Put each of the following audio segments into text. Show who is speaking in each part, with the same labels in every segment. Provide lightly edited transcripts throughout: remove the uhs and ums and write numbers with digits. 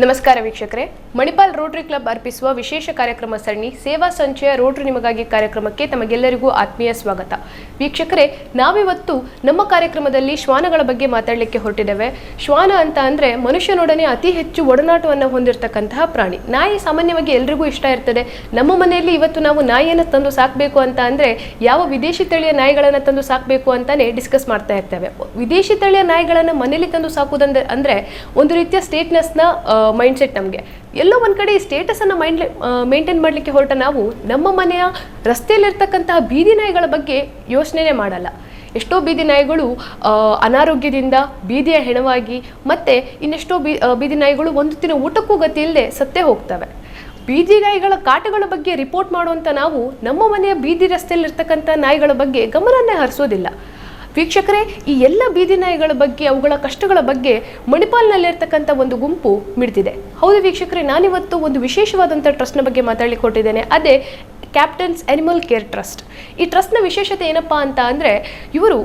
Speaker 1: ನಮಸ್ಕಾರ ವೀಕ್ಷಕರೇ, Manipal Rotary club ಅರ್ಪಿಸುವ ವಿಶೇಷ ಕಾರ್ಯಕ್ರಮ ಸರಣಿ ಸೇವಾ ಸಂಚಯ ರೋಟರಿ ನಿಮಗಾಗಿ ಕಾರ್ಯಕ್ರಮಕ್ಕೆ ತಮಗೆಲ್ಲರಿಗೂ ಆತ್ಮೀಯ ಸ್ವಾಗತ. ವೀಕ್ಷಕರೇ, ನಾವಿವತ್ತು ನಮ್ಮ ಕಾರ್ಯಕ್ರಮದಲ್ಲಿ ಶ್ವಾನಗಳ ಬಗ್ಗೆ ಮಾತಾಡಲಿಕ್ಕೆ ಹೊರಟಿದ್ದೇವೆ. ಶ್ವಾನ ಅಂತ ಅಂದರೆ ಮನುಷ್ಯನೊಡನೆ ಅತಿ ಹೆಚ್ಚು ಒಡನಾಟವನ್ನು ಹೊಂದಿರತಕ್ಕಂತಹ ಪ್ರಾಣಿ. ನಾಯಿ ಸಾಮಾನ್ಯವಾಗಿ ಎಲ್ರಿಗೂ ಇಷ್ಟ ಇರ್ತದೆ. ನಮ್ಮ ಮನೆಯಲ್ಲಿ ಇವತ್ತು ನಾವು ನಾಯಿಯನ್ನು ತಂದು ಸಾಕಬೇಕು ಅಂತ ಅಂದರೆ ಯಾವ ವಿದೇಶಿ ತಳಿಯ ನಾಯಿಗಳನ್ನು ತಂದು ಸಾಕಬೇಕು ಅಂತಾನೆ ಡಿಸ್ಕಸ್ ಮಾಡ್ತಾ ಇರ್ತೇವೆ. ವಿದೇಶಿ ತಳಿಯ ನಾಯಿಗಳನ್ನು ಮನೆಯಲ್ಲಿ ತಂದು ಸಾಕುವುದಂದ್ರೆ ಅಂದರೆ ಒಂದು ರೀತಿಯ ಸ್ಟೇಟ್ನೆಸ್ನ ಮೈಂಡ್ಸೆಟ್. ನಮಗೆ ಎಲ್ಲೋ ಒಂದು ಕಡೆ ಈ ಸ್ಟೇಟಸನ್ನು ಮೇಂಟೈನ್ ಮಾಡಲಿಕ್ಕೆ ಹೊರಟ ನಾವು ನಮ್ಮ ಮನೆಯ ರಸ್ತೆಯಲ್ಲಿರ್ತಕ್ಕಂತಹ ಬೀದಿ ನಾಯಿಗಳ ಬಗ್ಗೆ ಯೋಚನೆ ಮಾಡಲ್ಲ. ಎಷ್ಟೋ ಬೀದಿ ನಾಯಿಗಳು ಅನಾರೋಗ್ಯದಿಂದ ಬೀದಿಯ ಹೆಣವಾಗಿ ಮತ್ತು ಇನ್ನೆಷ್ಟೋ ಬೀದಿ ನಾಯಿಗಳು ಒಂದು ದಿನ ಊಟಕ್ಕೂ ಗತಿ ಇಲ್ಲದೆ ಸತ್ತೇ ಹೋಗ್ತವೆ. ಬೀದಿ ನಾಯಿಗಳ ಕಾಟಗಳ ಬಗ್ಗೆ ರಿಪೋರ್ಟ್ ಮಾಡುವಂಥ ನಾವು ನಮ್ಮ ಮನೆಯ ಬೀದಿ ರಸ್ತೆಯಲ್ಲಿರ್ತಕ್ಕಂಥ ನಾಯಿಗಳ ಬಗ್ಗೆ ಗಮನನೇ ಹರಿಸೋದಿಲ್ಲ. ವೀಕ್ಷಕರೇ, ಈ ಎಲ್ಲ ಬೀದಿ ನಾಯಿಗಳ ಬಗ್ಗೆ, ಅವುಗಳ ಕಷ್ಟಗಳ ಬಗ್ಗೆ ಮಣಿಪಾಲ್ನಲ್ಲಿರ್ತಕ್ಕಂಥ ಒಂದು ಗುಂಪು ಮಿಡ್ತಿದೆ. ಹೌದು ವೀಕ್ಷಕರೇ, ನಾನಿವತ್ತು ಒಂದು ವಿಶೇಷವಾದಂಥ ಟ್ರಸ್ಟ್ನ ಬಗ್ಗೆ ಮಾತಾಡಲಿಕ್ಕೆ ಕೊಟ್ಟಿದ್ದೇನೆ. ಅದೇ ಕ್ಯಾಪ್ಟನ್ಸ್ ಅನಿಮಲ್ ಕೇರ್ ಟ್ರಸ್ಟ್. ಈ ಟ್ರಸ್ಟ್ನ ವಿಶೇಷತೆ ಏನಪ್ಪಾ ಅಂತ ಅಂದರೆ, ಇವರು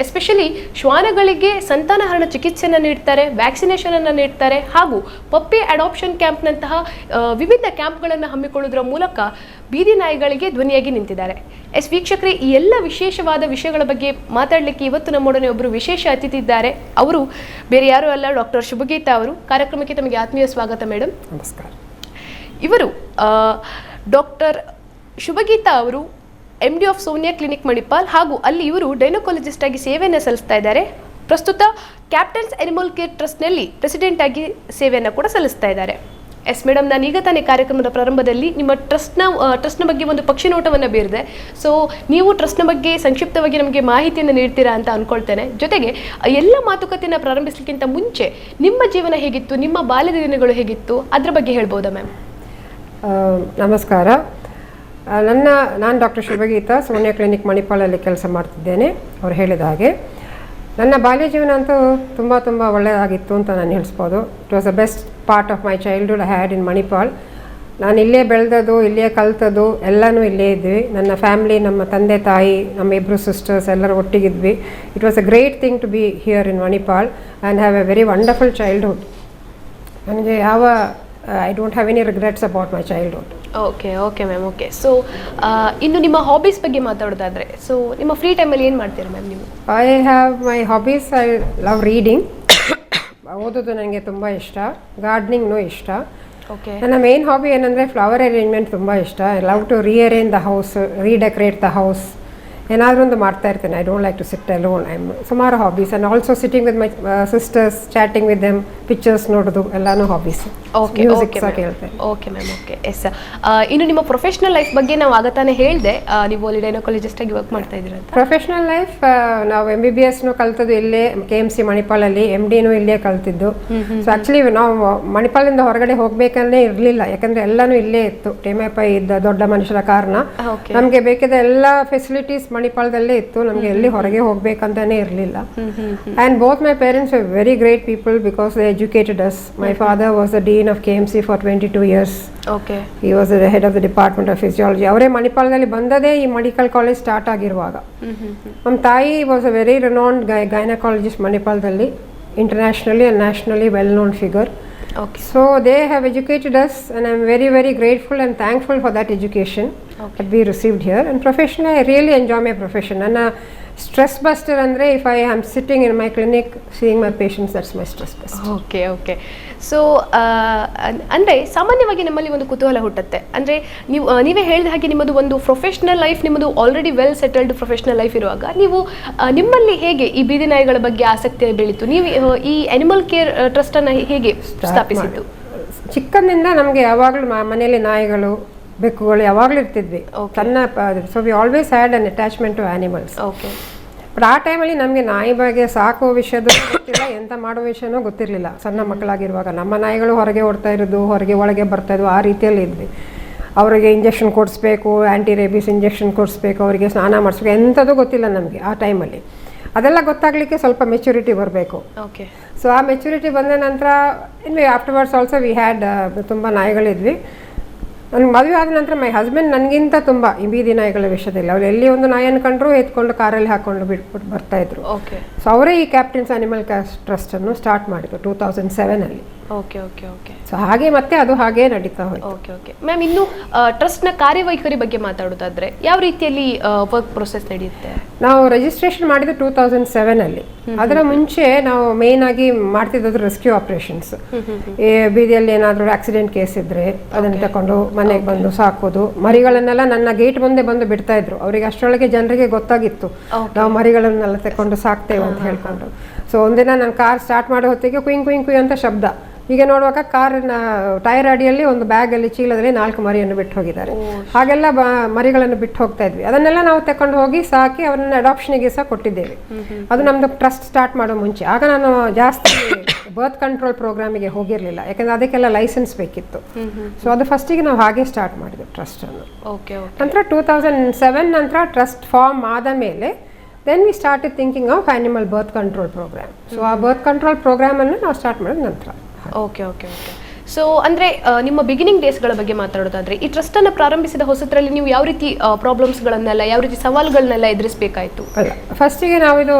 Speaker 1: ಎಸ್ಪೆಷಲಿ ಶ್ವಾನಗಳಿಗೆ ಸಂತಾನಹರಣ ಚಿಕಿತ್ಸೆಯನ್ನು ನೀಡ್ತಾರೆ, ವ್ಯಾಕ್ಸಿನೇಷನನ್ನು ನೀಡ್ತಾರೆ, ಹಾಗೂ ಪಪ್ಪಿ ಅಡಾಪ್ಷನ್ ಕ್ಯಾಂಪ್ನಂತಹ ವಿವಿಧ ಕ್ಯಾಂಪ್ಗಳನ್ನು ಹಮ್ಮಿಕೊಳ್ಳುವುದರ ಮೂಲಕ ಬೀದಿ ನಾಯಿಗಳಿಗೆ ಧ್ವನಿಯಾಗಿ ನಿಂತಿದ್ದಾರೆ. ವೀಕ್ಷಕರೇ, ಈ ಎಲ್ಲ ವಿಶೇಷವಾದ ವಿಷಯಗಳ ಬಗ್ಗೆ ಮಾತಾಡಲಿಕ್ಕೆ ಇವತ್ತು ನಮ್ಮೊಡನೆ ಒಬ್ಬರು ವಿಶೇಷ ಅತಿಥಿ ಇದ್ದಾರೆ. ಅವರು ಬೇರೆ ಯಾರೂ ಅಲ್ಲ, ಡಾಕ್ಟರ್ ಶುಭಗೀತಾ ಅವರು. ಕಾರ್ಯಕ್ರಮಕ್ಕೆ ತಮಗೆ ಆತ್ಮೀಯ ಸ್ವಾಗತ ಮೇಡಮ್.
Speaker 2: ನಮಸ್ಕಾರ.
Speaker 1: ಇವರು ಡಾಕ್ಟರ್ ಶುಭಗೀತಾ ಅವರು MD of Sonia clinic Manipal, ಹಾಗೂ ಅಲ್ಲಿ ಇವರು ಡೈನೋಕಾಲಜಿಸ್ಟ್ ಆಗಿ ಸೇವೆಯನ್ನು ಸಲ್ಲಿಸ್ತಾ ಇದ್ದಾರೆ. ಪ್ರಸ್ತುತ ಕ್ಯಾಪ್ಟನ್ಸ್ ಅನಿಮಲ್ ಕೇರ್ ಟ್ರಸ್ಟ್ನಲ್ಲಿ ಪ್ರೆಸಿಡೆಂಟ್ ಆಗಿ ಸೇವೆಯನ್ನು ಕೂಡ ಸಲ್ಲಿಸ್ತಾ ಇದ್ದಾರೆ. ಮೇಡಮ್, ನಾನು ಈಗ ತಾನೇ ಕಾರ್ಯಕ್ರಮದ ಪ್ರಾರಂಭದಲ್ಲಿ ನಿಮ್ಮ ಟ್ರಸ್ಟ್ನ ಬಗ್ಗೆ ಒಂದು ಪಕ್ಷಿ ನೋಟವನ್ನು ಬೀರಿದೆ. ಸೊ ನೀವು ಟ್ರಸ್ಟ್ನ ಬಗ್ಗೆ ಸಂಕ್ಷಿಪ್ತವಾಗಿ ನಮಗೆ ಮಾಹಿತಿಯನ್ನು ನೀಡ್ತೀರಾ ಅಂತ ಅಂದ್ಕೊಳ್ತೇನೆ. ಜೊತೆಗೆ ಎಲ್ಲ ಮಾತುಕತೆಯನ್ನು ಪ್ರಾರಂಭಿಸಲಿಕ್ಕಿಂತ ಮುಂಚೆ ನಿಮ್ಮ ಜೀವನ ಹೇಗಿತ್ತು, ನಿಮ್ಮ ಬಾಲ್ಯದ ದಿನಗಳು ಹೇಗಿತ್ತು, ಅದರ ಬಗ್ಗೆ ಹೇಳ್ಬೋದಾ ಮ್ಯಾಮ್?
Speaker 2: ನಮಸ್ಕಾರ. ನಾನು ಡಾಕ್ಟರ್ ಶುಭಗೀತಾ, ಸೋನಿಯಾ ಕ್ಲಿನಿಕ್ ಮಣಿಪಾಲಲ್ಲಿ ಕೆಲಸ ಮಾಡ್ತಿದ್ದೇನೆ. ಅವ್ರು ಹೇಳಿದ ಹಾಗೆ ನನ್ನ ಬಾಲ್ಯ ಜೀವನ ಅಂತೂ ತುಂಬ ಒಳ್ಳೆಯದಾಗಿತ್ತು ಅಂತ ನಾನು ಹೇಳಿಸ್ಬೋದು. It was the best part of my childhood I had in Manipal. ನಾನು ಇಲ್ಲೇ ಬೆಳೆದದ್ದು, ಇಲ್ಲೇ ಕಲ್ತದ್ದು, ಎಲ್ಲನೂ ಇಲ್ಲೇ ಇದ್ವಿ. ನನ್ನ ಫ್ಯಾಮ್ಲಿ, ನಮ್ಮ ತಂದೆ ತಾಯಿ, ನಮ್ಮ ಇಬ್ಬರು ಸಿಸ್ಟರ್ಸ್ ಎಲ್ಲರೂ ಒಟ್ಟಿಗಿದ್ವಿ. It was a great thing to be here in Manipal and have a very wonderful childhood. ನನಗೆ I don't have any regrets about my childhood.
Speaker 1: Okay ma'am. Okay, so ಇನ್ನು ನಿಮ್ಮ ಹಾಬೀಸ್ ಬಗ್ಗೆ ಮಾತಾಡೋದಾದರೆ, ಸೊ ನಿಮ್ಮ ಫ್ರೀ ಟೈಮಲ್ಲಿ ಏನು ಮಾಡ್ತೀರಾ ಮ್ಯಾಮ್ ನೀವು?
Speaker 2: I have my hobbies. I love reading. ಓದೋದು ನನಗೆ ತುಂಬ ಇಷ್ಟ. ಗಾರ್ಡನಿಂಗ್ನೂ ಇಷ್ಟ.
Speaker 1: ಓಕೆ.
Speaker 2: ನನ್ನ ಮೇನ್ ಹಾಬಿ ಏನಂದರೆ ಫ್ಲವರ್ ಅರೇಂಜ್ಮೆಂಟ್ ತುಂಬ ಇಷ್ಟ. I love to rearrange the house, redecorate the house. ಏನಾದರೂ ಒಂದು ಮಾಡ್ತಾ ಇರ್ತೇನೆ. I don't like to sit alone. I am ಸುಮಾರು hobbies. And also sitting with my sisters, chatting with them, pictures ನೋಡೋದು ಎಲ್ಲನೂ ಹಾಬೀಸ್. ಮ್ಯೂಸಿಕ್ ಸಹ ಕೇಳ್ತೇನೆ.
Speaker 1: Okay ma'am. Okay, yes. ಇನ್ನು ನಿಮ್ಮ ಪ್ರೊಫೆಷನಲ್ ಲೈಫ್ ಬಗ್ಗೆ ನಾವು ಆಗತಾನೆ ಹೇಳಿದೆ, ನೀವು ಅಲ್ಲಿ ಡೈನೋಕಾಲಜಿಸ್ಟ್ ಆಗಿ ವರ್ಕ್ ಮಾಡ್ತಾ ಇದ್ದೀರಾ ಅಂತ.
Speaker 2: ಪ್ರೊಫೆಷನಲ್ ಲೈಫ್, ನಾವು MBBSನೂ ಕಲ್ತದ್ದು ಇಲ್ಲೇ KMC ಮಣಿಪಾಲಲ್ಲಿ, MDನೂ ಇಲ್ಲೇ ಕಲ್ತಿದ್ದು. ಸೊ ಆ್ಯಕ್ಚುಲಿ ನಾವು ಮಣಿಪಾಲಿಂದ ಹೊರಗಡೆ ಹೋಗಬೇಕಂದ್ರೆ ಇರಲಿಲ್ಲ, ಯಾಕಂದರೆ ಎಲ್ಲನೂ ಇಲ್ಲೇ ಇತ್ತು. ಟೇಮಪ್ಪ ಇದ್ದ ದೊಡ್ಡ ಮನುಷ್ಯರ ಕಾರಣ ನಮಗೆ ಬೇಕಿದ್ದ ಎಲ್ಲ ಫೆಸಿಲಿಟೀಸ್ ಮಣಿಪಾಲದಲ್ಲೇ ಇತ್ತು. ನಮಗೆ ಎಲ್ಲಿ ಹೊರಗೆ ಹೋಗಬೇಕಂತಾನೆ ಇರಲಿಲ್ಲ. And both my parents are very great people because they educated us. My father was the dean of KMC for 22 years.
Speaker 1: Okay.
Speaker 2: He was the head of the department of physiology. ಅವರೇ ಮಣಿಪಾಲದಲ್ಲಿ ಬಂದದೇ ಈ medical college start ಆಗಿರುವಾಗ. ನಮ್ಮ ತಾಯಿ was a very renowned gynaecologist ಮಣಿಪಾಲದಲ್ಲಿ, internationally and nationally well known figure.
Speaker 1: Okay.
Speaker 2: So they have educated us and I'm very grateful and thankful for that education that we received here. And professionally, I really enjoy my profession. And stress buster andre, if I am sitting in my clinic seeing my patients, that's my stress buster.
Speaker 1: Okay. So ಅಂದರೆ ಸಾಮಾನ್ಯವಾಗಿ ನಮ್ಮಲ್ಲಿ ಒಂದು ಕುತೂಹಲ ಹುಟ್ಟುತ್ತೆ. ಅಂದರೆ ನೀವೇ ಹೇಳಿದ ಹಾಗೆ ನಿಮ್ಮದು ಒಂದು ಪ್ರೊಫೆಷ್ನಲ್ ಲೈಫ್, ನಿಮ್ಮದು already well settled professional life ಇರುವಾಗ ನೀವು ನಿಮ್ಮಲ್ಲಿ ಹೇಗೆ ಈ ಬೀದಿ ನಾಯಿಗಳ ಬಗ್ಗೆ ಆಸಕ್ತಿ ಬೆಳೀತು? ನೀವು ಈ ಅನಿಮಲ್ ಕೇರ್ ಟ್ರಸ್ಟನ್ನು ಹೇಗೆ ಸ್ಥಾಪಿಸಿದ್ದು?
Speaker 2: ಚಿಕ್ಕಂದಿಂದ ನಮಗೆ ಯಾವಾಗಲೂ ಮನೆಯಲ್ಲಿ ನಾಯಿಗಳು, ಬೆಕ್ಕುಗಳು ಯಾವಾಗಲೂ ಇರ್ತಿದ್ವಿ. So we always had an attachment to animals.
Speaker 1: Okay.
Speaker 2: But ಆ ಟೈಮಲ್ಲಿ ನಮಗೆ ನಾಯಿ ಬಗ್ಗೆ ಸಾಕೋ ವಿಷಯದ ಗೊತ್ತಿಲ್ಲ, ಎಂತ ಮಾಡೋ ವಿಷಯನೂ ಗೊತ್ತಿರಲಿಲ್ಲ. ಸಣ್ಣ ಮಕ್ಕಳಾಗಿರುವಾಗ ನಮ್ಮ ನಾಯಿಗಳು ಹೊರಗೆ ಓಡ್ತಾ ಇರೋದು, ಹೊರಗೆ ಒಳಗೆ ಬರ್ತಾ ಇದ್ವು, ಆ ರೀತಿಯಲ್ಲಿ ಇದ್ವಿ. ಅವರಿಗೆ ಇಂಜೆಕ್ಷನ್ ಕೊಡಿಸ್ಬೇಕು, ಆ್ಯಂಟಿ ರೇಬಿಸ್ ಇಂಜೆಕ್ಷನ್ ಕೊಡಿಸ್ಬೇಕು, ಅವರಿಗೆ ಸ್ನಾನ ಮಾಡಿಸ್ಬೇಕು, ಎಂಥದ್ದು ಗೊತ್ತಿಲ್ಲ ನಮಗೆ ಆ ಟೈಮಲ್ಲಿ. ಅದೆಲ್ಲ ಗೊತ್ತಾಗಲಿಕ್ಕೆ ಸ್ವಲ್ಪ ಮೆಚುರಿಟಿ ಬರಬೇಕು.
Speaker 1: ಓಕೆ.
Speaker 2: ಸೊ ಆ ಮೆಚುರಿಟಿ ಬಂದ ನಂತರ ಇನ್ನು ಆಫ್ಟರ್ವರ್ಡ್ಸ್ ಆಲ್ಸೋ ವಿ ಹ್ಯಾಡ್ ತುಂಬ ನಾಯಿಗಳಿದ್ವಿ. ನನಗೆ ಮದುವೆ ಆದ ನಂತರ ಮೈ ಹಸ್ಬೆಂಡ್ ನನಗಿಂತ ತುಂಬ ಈ ಬೀದಿ ನಾಯಿಗಳ ವಿಷಯದಲ್ಲಿ ಅವ್ರು ಎಲ್ಲಿ ಒಂದು ನಾಯಿಯನ್ನು ಕಂಡ್ರು ಎತ್ಕೊಂಡು ಕಾರಲ್ಲಿ ಹಾಕ್ಕೊಂಡು ಬಿಟ್ಬಿಟ್ಟು ಬರ್ತಾಯಿದ್ರು.
Speaker 1: ಓಕೆ.
Speaker 2: ಸೊ ಅವರೇ ಈ ಕ್ಯಾಪ್ಟನ್ಸ್ ಅನಿಮಲ್ ಕೇರ್ ಟ್ರಸ್ಟನ್ನು ಸ್ಟಾರ್ಟ್ ಮಾಡಿದ್ರು 2007ಅಲ್ಲಿ.
Speaker 1: ಓಕೆ ಓಕೆ ಓಕೆ
Speaker 2: ಸೊ ಹಾಗೆ ಮತ್ತೆ ಅದು ಹಾಗೆ ನಡೀತಾ ಹೋಯ್ತು.
Speaker 1: ಓಕೆ ಓಕೆ ಮ್ಯಾಮ್, ಇನ್ನು ಟ್ರಸ್ಟ್ನ ಕಾರ್ಯವೈಖರಿ ಬಗ್ಗೆ ಮಾತಾಡೋದಾದ್ರೆ ಯಾವ ರೀತಿಯಲ್ಲಿ ವರ್ಕ್ ಪ್ರೊಸೆಸ್ ನಡೆಯುತ್ತೆ?
Speaker 2: ನಾವು ರಿಜಿಸ್ಟ್ರೇಷನ್ ಮಾಡಿದ್ದು 2007 ಅದರ ಮುಂಚೆ ನಾವು ಮೇನ್ ಆಗಿ ಮಾಡ್ತಿದ್ದು ರೆಸ್ಕ್ಯೂ ಆಪರೇಷನ್ಸ್. ಬೀದಿಯಲ್ಲಿ ಏನಾದರೂ ಆಕ್ಸಿಡೆಂಟ್ ಕೇಸ್ ಇದ್ರೆ ಅದನ್ನು ತಕೊಂಡು ಮನೆಗೆ ಬಂದು ಸಾಕೋದು. ಮರಿಗಳನ್ನೆಲ್ಲ ನನ್ನ ಗೇಟ್ ಮುಂದೆ ಬಂದು ಬಿಡ್ತಾ ಇದ್ರು. ಅವರಿಗೆ ಅಷ್ಟರೊಳಗೆ ಜನರಿಗೆ ಗೊತ್ತಾಗಿತ್ತು ನಾವು ಮರಿಗಳನ್ನೆಲ್ಲ ತಕೊಂಡು ಸಾಕ್ತೇವೆ ಅಂತ ಹೇಳ್ಕೊಂಡು. ಸೊ ಒಂದಿನ ನಾನು ಕಾರ್ ಸ್ಟಾರ್ಟ್ ಮಾಡೋ ಹೊತ್ತಿಗೆ ಕುಯ್ ಕುಯ್ ಕುಯ್ ಅಂತ ಶಬ್ದ. ಈಗ ನೋಡುವಾಗ ಕಾರಿನ ಟೈರ್ ಅಡಿಯಲ್ಲಿ ಒಂದು ಬ್ಯಾಗಲ್ಲಿ ಚೀಲದಲ್ಲಿ 4 ಮರಿಯನ್ನು ಬಿಟ್ಟು ಹೋಗಿದ್ದಾರೆ. ಹಾಗೆಲ್ಲ ಮರಿಗಳನ್ನು ಬಿಟ್ಟು ಹೋಗ್ತಾ ಇದ್ವಿ. ಅದನ್ನೆಲ್ಲ ನಾವು ತಕೊಂಡು ಹೋಗಿ ಸಾಕಿ ಅವರನ್ನ ಅಡಾಪ್ಷನ್ಗೆ ಸಹ ಕೊಟ್ಟಿದ್ದೇವೆ. ಅದು ನಮ್ದು ಟ್ರಸ್ಟ್ ಸ್ಟಾರ್ಟ್ ಮಾಡೋ ಮುಂಚೆ. ಆಗ ನಾನು ಜಾಸ್ತಿ ಬರ್ತ್ ಕಂಟ್ರೋಲ್ ಪ್ರೋಗ್ರಾಮಿಗೆ ಹೋಗಿರಲಿಲ್ಲ, ಯಾಕಂದ್ರೆ ಅದಕ್ಕೆಲ್ಲ ಲೈಸೆನ್ಸ್ ಬೇಕಿತ್ತು. ಸೊ ಅದು ಫಸ್ಟಿಗೆ ನಾವು ಹಾಗೆ ಸ್ಟಾರ್ಟ್ ಮಾಡಿದ್ವಿ ಟ್ರಸ್ಟನ್ನು. ನಂತರ 2007 ನಂತರ ಟ್ರಸ್ಟ್ ಫಾರ್ಮ್ ಆದ ಮೇಲೆ then we started thinking of animal birth control program. So ಆ ಬರ್ತ್ ಕಂಟ್ರೋಲ್ ಪ್ರೋಗ್ರಾಮನ್ನು ನಾವು ಸ್ಟಾರ್ಟ್ ಮಾಡಿದ ನಂತರ.
Speaker 1: Okay okay okay. ಸೊ ಅಂದರೆ ನಿಮ್ಮ ಬಿಗಿನಿಂಗ್ ಡೇಸ್ಗಳ ಬಗ್ಗೆ ಮಾತಾಡೋದಾದರೆ ಈ ಟ್ರಸ್ಟನ್ನು ಪ್ರಾರಂಭಿಸಿದ ಹೊಸತರಲ್ಲಿ ನೀವು ಯಾವ ರೀತಿ ಪ್ರಾಬ್ಲಮ್ಸ್ಗಳನ್ನೆಲ್ಲ, ಯಾವ ರೀತಿ ಸವಾಲುಗಳನ್ನೆಲ್ಲ ಎದುರಿಸಬೇಕಾಯಿತು?
Speaker 2: ಅಲ್ಲ, ಫಸ್ಟಿಗೆ ನಾವು ಇದು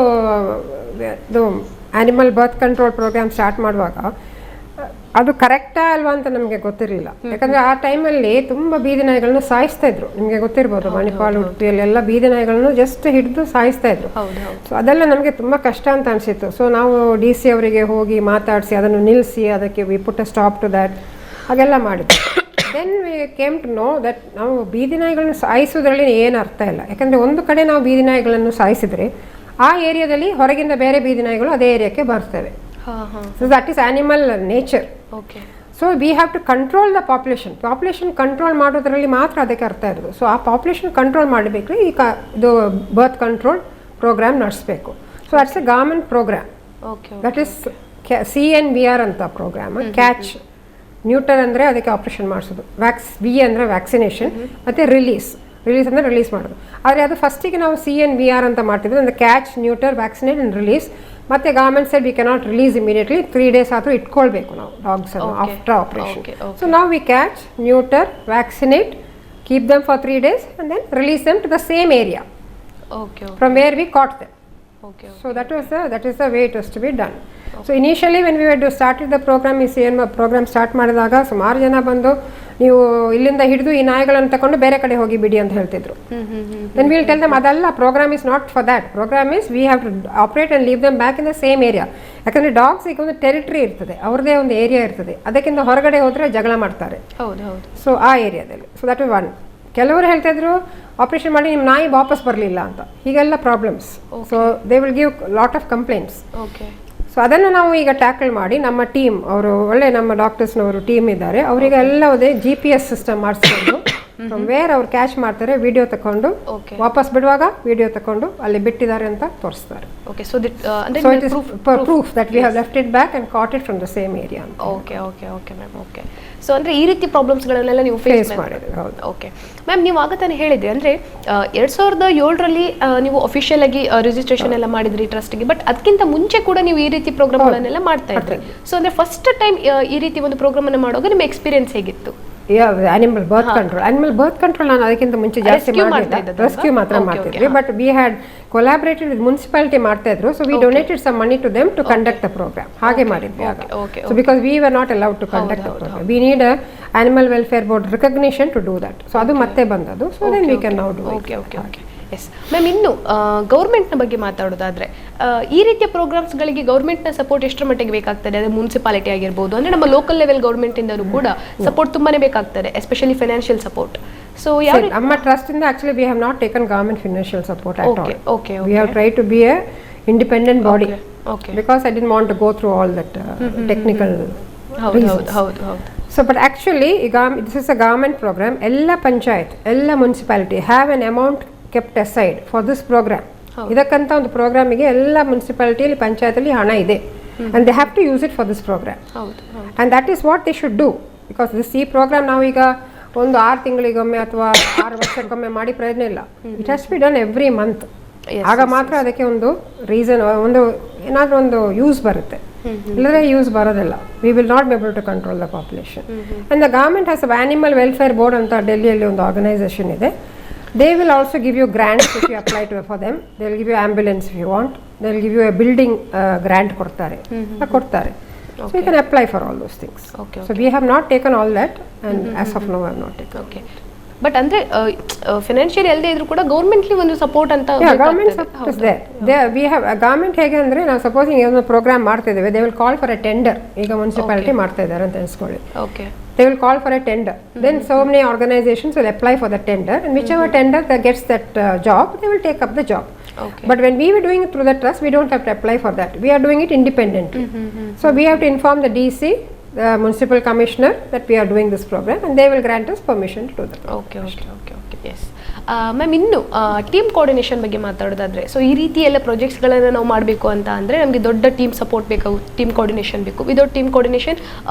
Speaker 2: animal birth control program start ಮಾಡುವಾಗ ಅದು ಕರೆಕ್ಟಾ ಅಲ್ವಾ ಅಂತ ನಮಗೆ ಗೊತ್ತಿರಲಿಲ್ಲ. ಯಾಕಂದರೆ ಆ ಟೈಮಲ್ಲಿ ತುಂಬ ಬೀದಿ ನಾಯಿಗಳನ್ನು ಸಾಯಿಸ್ತಾ ಇದ್ರು. ನಿಮಗೆ ಗೊತ್ತಿರ್ಬೋದು, ಮಣಿಪಾಲ್, ಉಡುಪಿಯಲ್ಲೆಲ್ಲ ಬೀದಿ ನಾಯಿಗಳನ್ನು ಜಸ್ಟ್ ಹಿಡಿದು ಸಾಯಿಸ್ತಾ ಇದ್ರು. ಸೊ ಅದೆಲ್ಲ ನಮಗೆ ತುಂಬ ಕಷ್ಟ ಅಂತ ಅನಿಸಿತ್ತು. ಸೊ ನಾವು DC ಅವರಿಗೆ ಹೋಗಿ ಮಾತಾಡಿಸಿ ಅದನ್ನು ನಿಲ್ಲಿಸಿ ಅದಕ್ಕೆ we put a stop to that ಹಾಗೆಲ್ಲ ಮಾಡಿದ್ವಿ. Then we came to know that ನಾವು ಬೀದಿ ನಾಯಿಗಳನ್ನು ಸಾಯಿಸೋದ್ರಲ್ಲಿ ಏನು ಅರ್ಥ ಇಲ್ಲ. ಯಾಕಂದರೆ ಒಂದು ಕಡೆ ನಾವು ಬೀದಿ ನಾಯಿಗಳನ್ನು ಸಾಯಿಸಿದರೆ ಆ ಏರಿಯಾದಲ್ಲಿ ಹೊರಗಿಂದ ಬೇರೆ ಬೀದಿ ನಾಯಿಗಳು ಅದೇ ಏರಿಯಾಕ್ಕೆ ಬರ್ತವೆ. So that is animal nature.
Speaker 1: Okay.
Speaker 2: So we have to control the population. Population control ಮಾಡೋದ್ರಲ್ಲಿ ಮಾತ್ರ ಅದಕ್ಕೆ ಅರ್ಥ ಇರೋದು. ಸೊ ಆ ಪಾಪ್ಯುಲೇಷನ್ ಕಂಟ್ರೋಲ್ ಮಾಡಬೇಕು, ಇದು ಬರ್ತ್ ಕಂಟ್ರೋಲ್ ಪ್ರೋಗ್ರಾಮ್ ನಡೆಸಬೇಕು. So that's a government program. That is CNVR ಅಂತ ಪ್ರೋಗ್ರಾಮ್. ಕ್ಯಾಚ್, ನ್ಯೂಟರ್ ಅಂದರೆ ಅದಕ್ಕೆ ಆಪರೇಷನ್ ಮಾಡಿಸೋದು, V ಅಂದರೆ ವ್ಯಾಕ್ಸಿನೇಷನ್, ಮತ್ತು ರಿಲೀಸ್ ಅಂದರೆ ರಿಲೀಸ್ ಮಾಡೋದು. ಆದರೆ ಅದು ಫಸ್ಟಿಗೆ ನಾವು CNVR ಅಂತ ಮಾಡ್ತಿದ್ವಿ, ಅಂದರೆ catch, neuter, vaccinate and release. ಮತ್ತು government side we cannot release immediately, 3 days ಆದರೂ ಇಟ್ಕೊಳ್ಬೇಕು ನಾವು ಡಾಗ್ಸನ್ನು ಆಫ್ಟರ್ ಆಪರೇಷನ್. ಸೊ ನಾವು we catch, neuter, vaccinate, keep them for 3 days and then release them to the same area from where we caught them. So that is the way it was to be done. So initially when we were to started the program, ಈ CNVR program start ಮಾಡಿದಾಗ ಸುಮಾರು ಜನ ಬಂದು ನೀವು ಇಲ್ಲಿಂದ ಹಿಡಿದು ಈ ನಾಯಿಗಳನ್ನು ತಗೊಂಡು ಬೇರೆ ಕಡೆ ಹೋಗಿ ಬಿಡಿ ಅಂತ ಹೇಳ್ತಿದ್ರು. Then we will tell them ಅದಲ್ಲ, program is not for that. Program is we have to operate and leave them back in the same area. ಯಾಕಂದರೆ ಡಾಗ್ಸ್ ಈಗ ಒಂದು ಟೆರಿಟರಿ ಇರ್ತದೆ, ಅವ್ರದ್ದೇ ಒಂದು ಏರಿಯಾ ಇರ್ತದೆ. ಅದಕ್ಕಿಂತ ಹೊರಗಡೆ ಹೋದರೆ ಜಗಳ ಮಾಡ್ತಾರೆ. ಸೊ ಆ ಏರಿಯಾದಲ್ಲಿ. So that is one. ಕೆಲವರು ಹೇಳ್ತಾ ಇದ್ರು ಆಪರೇಷನ್ ಮಾಡಿ ನಿಮ್ಮ ನಾಯಿ ವಾಪಸ್ ಬರಲಿಲ್ಲ ಅಂತ, ಹೀಗೆಲ್ಲ problems. So they will give lot of complaints. So ಅದನ್ನು ನಾವು ಈಗ ಟ್ಯಾಕಲ್ ಮಾಡಿ ನಮ್ಮ ಟೀಮ್, ಅವರು ಒಳ್ಳೆ ನಮ್ಮ ಡಾಕ್ಟರ್ಸ್ನವರು ಟೀಮ್ ಇದ್ದಾರೆ, ಅವರಿಗೆ ಎಲ್ಲದೇ GPS ಸಿಸ್ಟಮ್ ಮಾಡಿಸ್ಕೊಂಡು ಫ್ರಮ್ ವೇರ್ ಅವ್ರು ಕ್ಯಾಚ್ ಮಾಡ್ತಾರೆ, ವಿಡಿಯೋ ತಗೊಂಡು ವಾಪಸ್ ಬಿಡುವಾಗ ವಿಡಿಯೋ ತಗೊಂಡು ಅಲ್ಲಿ ಬಿಟ್ಟಿದ್ದಾರೆ ಅಂತ ತೋರಿಸ್ತಾರೆ. So it is proof that we have left it back and caught it from the same area.
Speaker 1: Okay ma'am. Okay. So ಅಂದರೆ ಈ ರೀತಿ ಪ್ರಾಬ್ಲಮ್ಸ್ಗಳನ್ನೆಲ್ಲ ನೀವು ಫೇಸ್ ಮಾಡಿದ್ರಿ. ಹೌದು. ಓಕೆ ಮ್ಯಾಮ್, ನೀವು ಆಗ ತಾನೇ ಹೇಳಿದ್ರಿ ಅಂದರೆ 2007ರಲ್ಲಿ ನೀವು ಅಫಿಷಿಯಲ್ ಆಗಿ ರಿಜಿಸ್ಟ್ರೇಷನ್ ಎಲ್ಲ ಮಾಡಿದ್ರಿ ಟ್ರಸ್ಟ್ಗೆ. ಬಟ್ ಅದಕ್ಕಿಂತ ಮುಂಚೆ ಕೂಡ ನೀವು ಈ ರೀತಿ ಪ್ರೋಗ್ರಾಮ್ಗಳನ್ನೆಲ್ಲ ಮಾಡ್ತಾ ಇದ್ರಿ. ಸೊ ಅಂದರೆ ಫಸ್ಟ್ ಟೈಮ್ ಈ ರೀತಿ ಒಂದು ಪ್ರೋಗ್ರಾಮನ್ನು ಮಾಡುವಾಗ ನಿಮ್ಮ ಎಕ್ಸ್ಪೀರಿಯನ್ಸ್ ಹೇಗಿತ್ತು?
Speaker 2: ಆನಿಮಲ್ ಬರ್ತ್ ಕಂಟ್ರೋಲ್ ನಾನು ಅದಕ್ಕಿಂತ ಮುಂಚೆ ಜಾಸ್ತಿ ಮಾಡಿದ್ದೆ, ರೆಸ್ಕ್ಯೂ ಮಾತ್ರ ಮಾಡ್ತಿದ್ವಿ. But we had collaborated with municipality ಮಾಡ್ತಾ ಇದ್ರು. So we donated some money to them to conduct the programme. ಹಾಗೆ ಮಾಡಿದ್ವಿ ಆಗ. So because we were not allowed to conduct the programme, we need animal welfare board recognition to do that. So ಅದು ಮತ್ತೆ ಬಂದದ್ದು. So then we can now do it.
Speaker 1: Yes ma'am, ಇನ್ನು ಗೌರ್ಮೆಂಟ್ನ ಬಗ್ಗೆ ಮಾತಾಡೋದಾದರೆ ಈ ರೀತಿಯ ಪ್ರೋಗ್ರಾಮ್ಸ್ಗಳಿಗೆ ಗೌರ್ಮೆಂಟ್ನ ಸಪೋರ್ಟ್ ಎಷ್ಟರ ಮಟ್ಟಿಗೆ ಬೇಕಾಗ್ತದೆ? ಅದೇ ಮುನ್ಸಿಪಾಲಿಟಿ ಆಗಿರ್ಬೋದು, ಅಂದರೆ ನಮ್ಮ ಲೋಕಲ್ ಲೆವೆಲ್ ಗೌರ್ಮೆಂಟಿಂದಲೂ ಕೂಡ ಸಪೋರ್ಟ್ ತುಂಬಾ ಬೇಕಾಗ್ತದೆ, ಎಸ್ಪೆಷಲಿ ಫೈನಾನ್ಷಿಯಲ್ ಸಪೋರ್ಟ್. ಸೊ
Speaker 2: ನಮ್ಮ ಟ್ರಸ್ಟಿಂದ actually we have not taken government financial support at all.
Speaker 1: Okay.
Speaker 2: We have try to be a independent body because I didn't want to go through all that technical reasons. So but actually this is a government program. ಎಲ್ಲ ಪಂಚಾಯತ್, ಎಲ್ಲ municipality have an amount kept aside for this programme. ಇದಕ್ಕಂತ ಒಂದು ಪ್ರೋಗ್ರಾಮಿಗೆ ಎಲ್ಲ ಮುನ್ಸಿಪಾಲಿಟಿಯಲ್ಲಿ, ಪಂಚಾಯತಲ್ಲಿ ಹಣ ಇದೆ. and they have to use it for this program. And that is what they should do, because this program ನಾವೀಗ ಒಂದು 6 ತಿಂಗಳಿಗೊಮ್ಮೆ ಅಥವಾ 6 ವರ್ಷಕ್ಕೊಮ್ಮೆ ಮಾಡಿ ಪ್ರಯೋಜನ ಇಲ್ಲ. It has to be done every month. ಆಗ ಮಾತ್ರ ಅದಕ್ಕೆ ಒಂದು ರೀಸನ್, ಒಂದು ಏನಾದರೂ ಒಂದು ಯೂಸ್ ಬರುತ್ತೆ. ಇಲ್ಲದ್ರೆ ಯೂಸ್ ಬರೋದಿಲ್ಲ. We will not be able to control the population. And the government has animal welfare board ಅಂತ ಡೆಲ್ಲಿಯಲ್ಲಿ ಒಂದು ಆರ್ಗನೈಸೇಷನ್ ಇದೆ. They will also give you grants if you apply to for them. They will give you ambulance if you want. They will give you a building grant ಕೊಡ್ತಾರೆ. So you can apply for all those things.
Speaker 1: Okay,
Speaker 2: So we have not taken all that, and as of now I have not taken.
Speaker 1: Okay but ಅಂದರೆ financial ಎಲ್ಲದೇ ಇದ್ರೂ ಕೂಡ ಗೌರ್ಮೆಂಟ್ಲಿ ಒಂದು support ಅಂತ
Speaker 2: government support is there we have government ಹೇಗೆ ಅಂದರೆ ನಾವು ಸಪೋಸಿಂಗ್ ಏನೋ ಪ್ರೋಗ್ರಾಮ್ ಮಾಡ್ತಿದ್ದೇವೆ, they will call for a tender. ಈಗ ಮುನ್ಸಿಪಾಲಿಟಿ ಮಾಡ್ತಾ ಇದ್ದಾರೆ ಅಂತ ಅನ್ಸ್ಕೊಳ್ಳಿ,
Speaker 1: okay
Speaker 2: they will call for a tender. Then so many organizations will apply for the tender, and whichever tender that gets that job, they will take up the job.
Speaker 1: Okay.
Speaker 2: But when we were doing it through the trust, we don't have to apply for that. We are doing it independently. So we have to inform the DC, the municipal commissioner, that we are doing this program, and they will grant us permission to do that.
Speaker 1: Okay okay okay okay S ma'am ಇನ್ನು team coordination ಬಗ್ಗೆ ಮಾತಾಡೋದಾದ್ರೆ, so ಈ ರೀತಿ ಎಲ್ಲ ಪ್ರಾಜೆಕ್ಟ್ಸ್ಗಳನ್ನು ನಾವು ಮಾಡಬೇಕು ಅಂತ ಅಂದರೆ ನಮಗೆ ದೊಡ್ಡ ಟೀಮ್ ಸಪೋರ್ಟ್ ಬೇಕು, ಟೀಮ್ ಕೋಆರ್ಡಿನೇಷನ್ ಬೇಕು. Without team coordination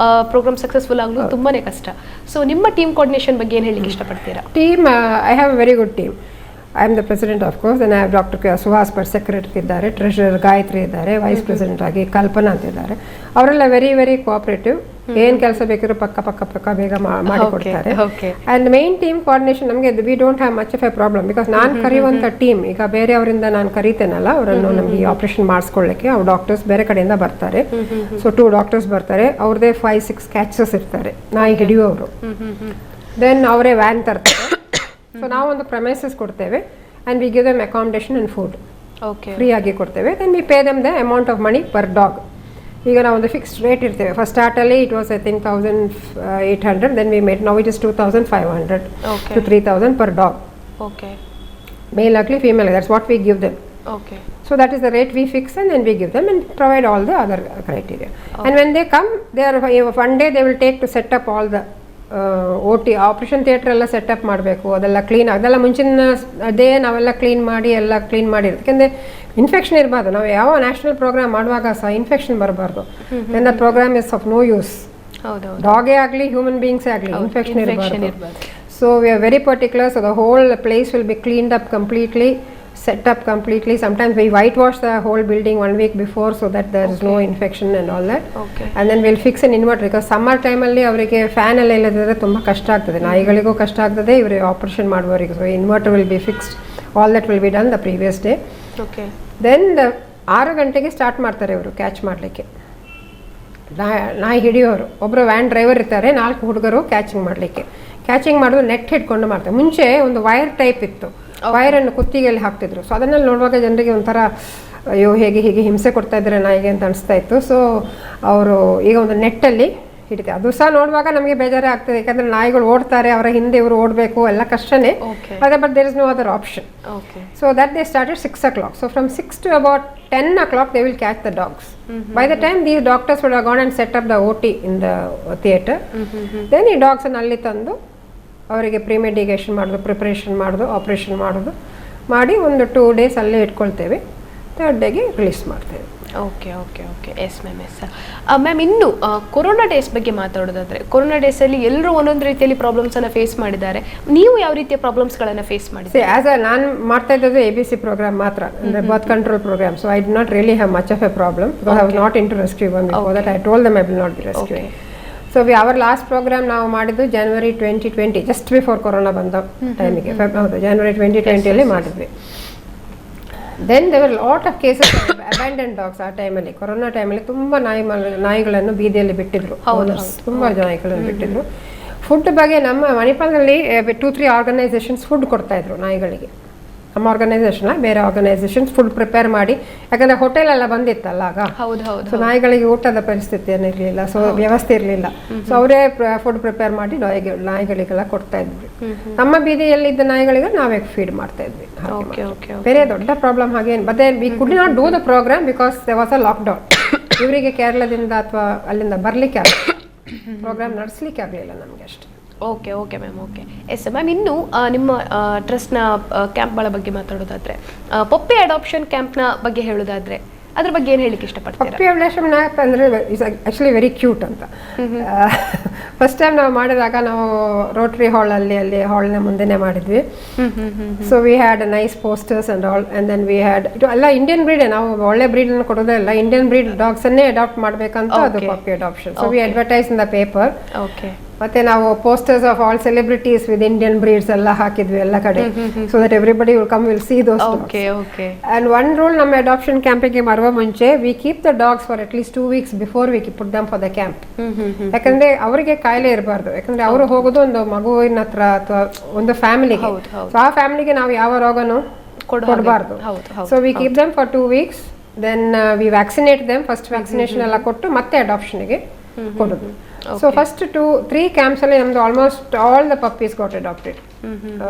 Speaker 1: program successful ಆಗಲು ತುಂಬಾ ಕಷ್ಟ. ಸೊ ನಿಮ್ಮ ಟೀಮ್ ಕೋಆರ್ಡಿನೇಷನ್ ಬಗ್ಗೆ ಏನು ಹೇಳಲಿಕ್ಕೆ ಇಷ್ಟಪಡ್ತೀರಾ?
Speaker 2: Team, I have a very good team. I am the president of course, and I have Dr. Suhas per secretary ಇದ್ದಾರೆ, ಟ್ರೆಷರರ್ ಗಾಯತ್ರಿ ಇದ್ದಾರೆ, ವೈಸ್ ಪ್ರೆಸಿಡೆಂಟ್ ಆಗಿ ಕಲ್ಪನಾ ಅಂತ ಇದ್ದಾರೆ. ಅವರೆಲ್ಲ ವೆರಿ ವೆರಿ ಕೋಆಪರೇಟಿವ್. ಏನು ಕೆಲಸ ಬೇಕಿದ್ರು ಪಕ್ಕ ಬೇಗ ಮಾಡಿಕೊಡ್ತಾರೆ. ಆ್ಯಂಡ್ ಮೇನ್ ಟೀಮ್ ಕೋಆರ್ಡಿನೇಷನ್ ನಮಗೆ we don't have much of a problem, because ನಾನು ಕರೆಯುವಂಥ ಟೀಮ್ ಈಗ ಬೇರೆಯವರಿಂದ ನಾನು ಕರಿತೇನಲ್ಲ ಅವರನ್ನು ನಮಗೆ ಆಪರೇಷನ್ ಮಾಡಿಸ್ಕೊಳ್ಳಿಕ್ಕೆ, ಅವ್ರು ಡಾಕ್ಟರ್ಸ್ ಬೇರೆ ಕಡೆಯಿಂದ ಬರ್ತಾರೆ. ಸೊ 2 ಡಾಕ್ಟರ್ಸ್ ಬರ್ತಾರೆ, ಅವ್ರದ್ದೇ 5-6 ಕ್ಯಾಚಸ್ ಇರ್ತಾರೆ ನಾಯಿ ಹಿಡಿಯುವವರು. ದೆನ್ ಅವರೇ ವ್ಯಾನ್ ತರ್ತಾರೆ. ಸೊ ನಾವು ಒಂದು ಪ್ರಮೈಸಸ್ ಕೊಡ್ತೇವೆ, and we give them accommodation and food
Speaker 1: okay
Speaker 2: free ಆಗಿ ಕೊಡ್ತೇವೆ. Then we pay them the amount of money per dog. ಈಗ ನಾವು ಒಂದು ಫಿಕ್ಸ್ಡ್ ರೇಟ್ ಇರ್ತೇವೆ. ಫಸ್ಟ್ ಸ್ಟಾರ್ಟಲ್ಲಿ it was I think 1800, then we made now it is 2500 to 3000 per dog.
Speaker 1: Okay
Speaker 2: Male ugly, female, that's what we give them.
Speaker 1: Okay
Speaker 2: So that is the rate we fix, and then we give them and provide all the other criteria. And when they come, they are one day they will take to set up all the OT operation theatre ಎಲ್ಲ setup ಮಾಡಬೇಕು, ಅದೆಲ್ಲ clean, ಅದೆಲ್ಲ ಮುಂಚಿನ ಅದೇ ನಾವೆಲ್ಲ clean ಮಾಡಿ ಇರೋದು. ಯಾಕೆಂದರೆ ಇನ್ಫೆಕ್ಷನ್ ಇರಬಾರ್ದು. ನಾವು ಯಾವ ನ್ಯಾಷನಲ್ ಪ್ರೋಗ್ರಾಮ್ ಮಾಡುವಾಗ ಸಹ ಇನ್ಫೆಕ್ಷನ್ ಬರಬಾರ್ದು. Then the programme is of no use. ಡಾಗೇ ಆಗಲಿ ಹ್ಯೂಮನ್ ಬೀಯಿಂಗ್ಸೇ ಆಗಲಿ ಇನ್ಫೆಕ್ಷನ್ ಇರಬಾರ್ದು. So we are very particular. So the whole place will be cleaned up completely, set up completely. Sometimes we whitewash the whole building 1 week before so that there is no infection and all that. And then we'll fix an inverter, because summer time alli avrige fan alla illadiದ್ರೆ ತುಂಬಾ ಕಷ್ಟ ಆಗ್ತದೆ, ನಾಯಿಗಳಿಗೂ ಕಷ್ಟ ಆಗ್ತದೆ, ಇವರಿಗೆ operation ಮಾಡುವವರಿಗೆ. So inverter will be fixed, all that will be done the previous day. Then 6 ಗಂಟೆಗೆ ಸ್ಟಾರ್ಟ್ ಮಾಡ್ತಾರೆ ಇವರು ಕ್ಯಾಚ್ ಮಾಡಲಿಕ್ಕೆ. ನಾಯಿ ಹಿಡಿಯೋರು ಒಬ್ಬರು ವ್ಯಾನ್ ಡ್ರೈವರ್ ಇರ್ತಾರೆ, 4 ಹುಡುಗರು ಕ್ಯಾಚಿಂಗ್ ಮಾಡಲಿಕ್ಕೆ. ಕ್ಯಾಚಿಂಗ್ ಮಾಡೋದು ನೆಟ್ ಹಿಡ್ಕೊಂಡು ಮಾಡ್ತಾರೆ. ಮುಂಚೆ ಒಂದು ವೈರ್ ಟೈಪ್ ಇತ್ತು, ವೈರನ್ನು ಕುತ್ತಿಗೆಯಲ್ಲಿ ಹಾಕ್ತಿದ್ರು. ಸೊ ಅದನ್ನೆಲ್ಲ ನೋಡುವಾಗ ಜನರಿಗೆ ಒಂಥರ ಅಯ್ಯೋ ಹೀಗೆ ಹಿಂಸೆ ಕೊಡ್ತಾ ಇದ್ದಾರೆ ನಾಯಿಗೆ ಅಂತ ಅನಿಸ್ತಾ ಇತ್ತು. ಸೊ ಅವರು ಈಗ ಒಂದು ನೆಟ್ಟಲ್ಲಿ ಹಿಡಿತಾರೆ. ಅದು ಸಹ ನೋಡುವಾಗ ನಮಗೆ ಬೇಜಾರೇ ಆಗ್ತದೆ, ಯಾಕಂದರೆ ನಾಯಿಗಳು ಓಡ್ತಾರೆ, ಅವರ ಹಿಂದೆ ಇವರು ಓಡಬೇಕು, ಎಲ್ಲ ಕಷ್ಟನೇ. ಅದೇ but there is no other option. So that they started 6 o'clock. So from 6 to about 10 o'clock they will catch the dogs. By the time these doctors would have gone and set up the OT in the theatre, then ಈ ಡಾಗ್ಸನ್ನು ಅಲ್ಲಿ ತಂದು ಅವರಿಗೆ ಪ್ರಿಮೆಡಿಕೇಷನ್ ಮಾಡೋದು, preparation ಮಾಡೋದು, operation ಮಾಡೋದು ಮಾಡಿ ಒಂದು 2 days ಅಲ್ಲೇ ಇಟ್ಕೊಳ್ತೇವೆ. 3rd ಡೇಗೆ ರಿಲೀಸ್ ಮಾಡ್ತೇವೆ.
Speaker 1: Okay okay okay yes ma'am. S ma'am, ಇನ್ನು ಕೊರೋನಾ ಡೇಸ್ ಬಗ್ಗೆ ಮಾತಾಡೋದಾದರೆ, ಕೊರೋನಾ ಡೇಸಲ್ಲಿ ಎಲ್ಲರೂ ಒಂದೊಂದು ರೀತಿಯಲ್ಲಿ ಪ್ರಾಬ್ಲಮ್ಸನ್ನು ಫೇಸ್ ಮಾಡಿದ್ದಾರೆ. ನೀವು ಯಾವ ರೀತಿಯ ಪ್ರಾಬ್ಲಮ್ಸ್ಗಳನ್ನು ಫೇಸ್ ಮಾಡಿದ್ದೀರಿ?
Speaker 2: ಆ್ಯಸ್ ನಾನು ಮಾಡ್ತಾ ಇದ್ದದ್ದು ABC ಪ್ರೋಗ್ರಾಮ್ ಮಾತ್ರ, ಅಂದರೆ birth control program. So I did not really have much of a problem, because I was not in to rescue one before that. I told them I will not be rescue. So our last program ನಾವು ಮಾಡಿದ್ದು January 2020, just before corona ಬಂದ ಟೈಮಿಗೆ. ಹೌದು, January 2020 ಮಾಡಿದ್ವಿ. Then ದೇವರ್ lot of cases abandon dogs. ಆ ಟೈಮಲ್ಲಿ, corona ಟೈಮಲ್ಲಿ ತುಂಬ ನಾಯಿಗಳನ್ನು ಬೀದಿಯಲ್ಲಿ ಬಿಟ್ಟಿದ್ರು, ತುಂಬ ನಾಯಿಗಳನ್ನು ಬಿಟ್ಟಿದ್ರು. ಫುಡ್ ಬಗ್ಗೆ ನಮ್ಮ ಮಣಿಪಾಲದಲ್ಲಿ 2-3 ಆರ್ಗನೈಸೇಷನ್ಸ್ ಫುಡ್ ಕೊಡ್ತಾಯಿದ್ರು ನಾಯಿಗಳಿಗೆ. ನಮ್ಮ ಆರ್ಗನೈಸೇಷನ್ ಬೇರೆ ಆರ್ಗನೈಸೇಷನ್ಸ್ ಫುಡ್ ಪ್ರಿಪೇರ್ ಮಾಡಿ, ಯಾಕಂದರೆ ಹೋಟೆಲ್ ಎಲ್ಲ ಬಂದಿತ್ತಲ್ಲ ಆಗ. ಸೊ ನಾಯಿಗಳಿಗೆ ಊಟದ ಪರಿಸ್ಥಿತಿ ಏನಿರಲಿಲ್ಲ, ಸೊ ವ್ಯವಸ್ಥೆ ಇರಲಿಲ್ಲ. ಸೊ ಅವರೇ ಫುಡ್ ಪ್ರಿಪೇರ್ ಮಾಡಿ ನಾಯಿಗಳಿಗೆಲ್ಲ ಕೊಡ್ತಾ ಇದ್ವಿ. ನಮ್ಮ ಬೀದಿಯಲ್ಲಿದ್ದ ನಾಯಿಗಳಿಗೆ ನಾವೇ ಫೀಡ್ ಮಾಡ್ತಾ ಇದ್ವಿ. ಬೇರೆ ದೊಡ್ಡ ಪ್ರಾಬ್ಲಮ್ ಹಾಗೇನು. But we could not do the program because they was a lockdown. ಇವರಿಗೆ ಕೇರಳದಿಂದ ಅಥವಾ ಅಲ್ಲಿಂದ ಬರಲಿಕ್ಕೆ ಆಗಲಿಲ್ಲ, ಪ್ರೋಗ್ರಾಮ್ ನಡೆಸಲಿಕ್ಕೆ ಆಗಲಿಲ್ಲ ನಮಗೆ ಅಷ್ಟೇ.
Speaker 1: Okay okay ma'am. Okay S ma'am, ಇನ್ನು ನಿಮ್ಮ ಟ್ರಸ್ಟ್ನ ಕ್ಯಾಂಪ್ಗಳ ಬಗ್ಗೆ ಮಾತಾಡೋದಾದರೆ, ಪಪ್ಪಿ ಅಡಾಪ್ಷನ್ ಕ್ಯಾಂಪ್ನ ಬಗ್ಗೆ ಹೇಳೋದಾದರೆ ಅದ್ರ ಬಗ್ಗೆ ಏನು ಹೇಳಲಿಕ್ಕೆ ಇಷ್ಟಪಡ್ತೀರಾ?
Speaker 2: ಪಪ್ಪಿ ಅಡಾಪ್ಷನ್ ಕ್ಯಾಂಪ್ ಅಂದರೆ ಇಸ್ ಆ್ಯಕ್ಚುಲಿ ವೆರಿ ಕ್ಯೂಟ್ ಅಂತ. ಫಸ್ಟ್ ಟೈಮ್ ನಾವು ಮಾಡಿದಾಗ ನಾವು ರೋಟರಿ ಅಲ್ಲಿ ಹಾಲ್ನ ಮುಂದೆನೇ ಮಾಡಿದ್ವಿ. So we had nice posters and all, and then we had ಇದು ಎಲ್ಲ ಇಂಡಿಯನ್ ಬ್ರೀಡೇ. ನಾವು ಒಳ್ಳೆ ಬ್ರೀಡನ್ನು ಕೊಡೋದೇ ಇಲ್ಲ, ಇಂಡಿಯನ್ ಬ್ರೀಡ್ ಡಾಗ್ಸನ್ನೇ ಅಡಾಪ್ಟ್ ಮಾಡಬೇಕಂತ ಅದು puppy adoption. So we advertise in the paper.
Speaker 1: Okay.
Speaker 2: ಮತ್ತೆ ನಾವು posters of all celebrities with Indian breeds ಎಲ್ಲ ಹಾಕಿದ್ವಿ ಎಲ್ಲ ಕಡೆ, so that everybody will come will see those.
Speaker 1: Okay okay.
Speaker 2: And one rule ನಮ್ಮ adoption ಕ್ಯಾಂಪಿಗೆ ಬರುವ ಮುಂಚೆ we keep the dogs for at least 2 weeks before we put them for the camp. ಯಾಕಂದ್ರೆ ಅವರಿಗೆ ಕಾಯಿಲೆ ಇರಬಾರ್ದು, ಯಾಕಂದ್ರೆ ಅವರು ಹೋಗೋದು ಒಂದು ಮಗುವಿನ ಹತ್ರ ಅಥವಾ ಒಂದು ಫ್ಯಾಮಿಲಿಗೆ, ಸೊ ಆ ಫ್ಯಾಮಿಲಿಗೆ ನಾವು ಯಾವ ರೋಗನೂ ಕೊಡಬಾರ್ದು. So we keep them for 2 weeks, then we vaccinate them. First vaccination ಎಲ್ಲ ಕೊಟ್ಟು ಮತ್ತೆ ಅಡಾಪ್ಷನ್ಗೆ ಕೊಡೋದು. ಸೊ ಫಸ್ಟ್ 2-3 ಕ್ಯಾಂಪ್ಸ್ ಅಲ್ಲಿ ನಮ್ದು almost all the puppies got adopted.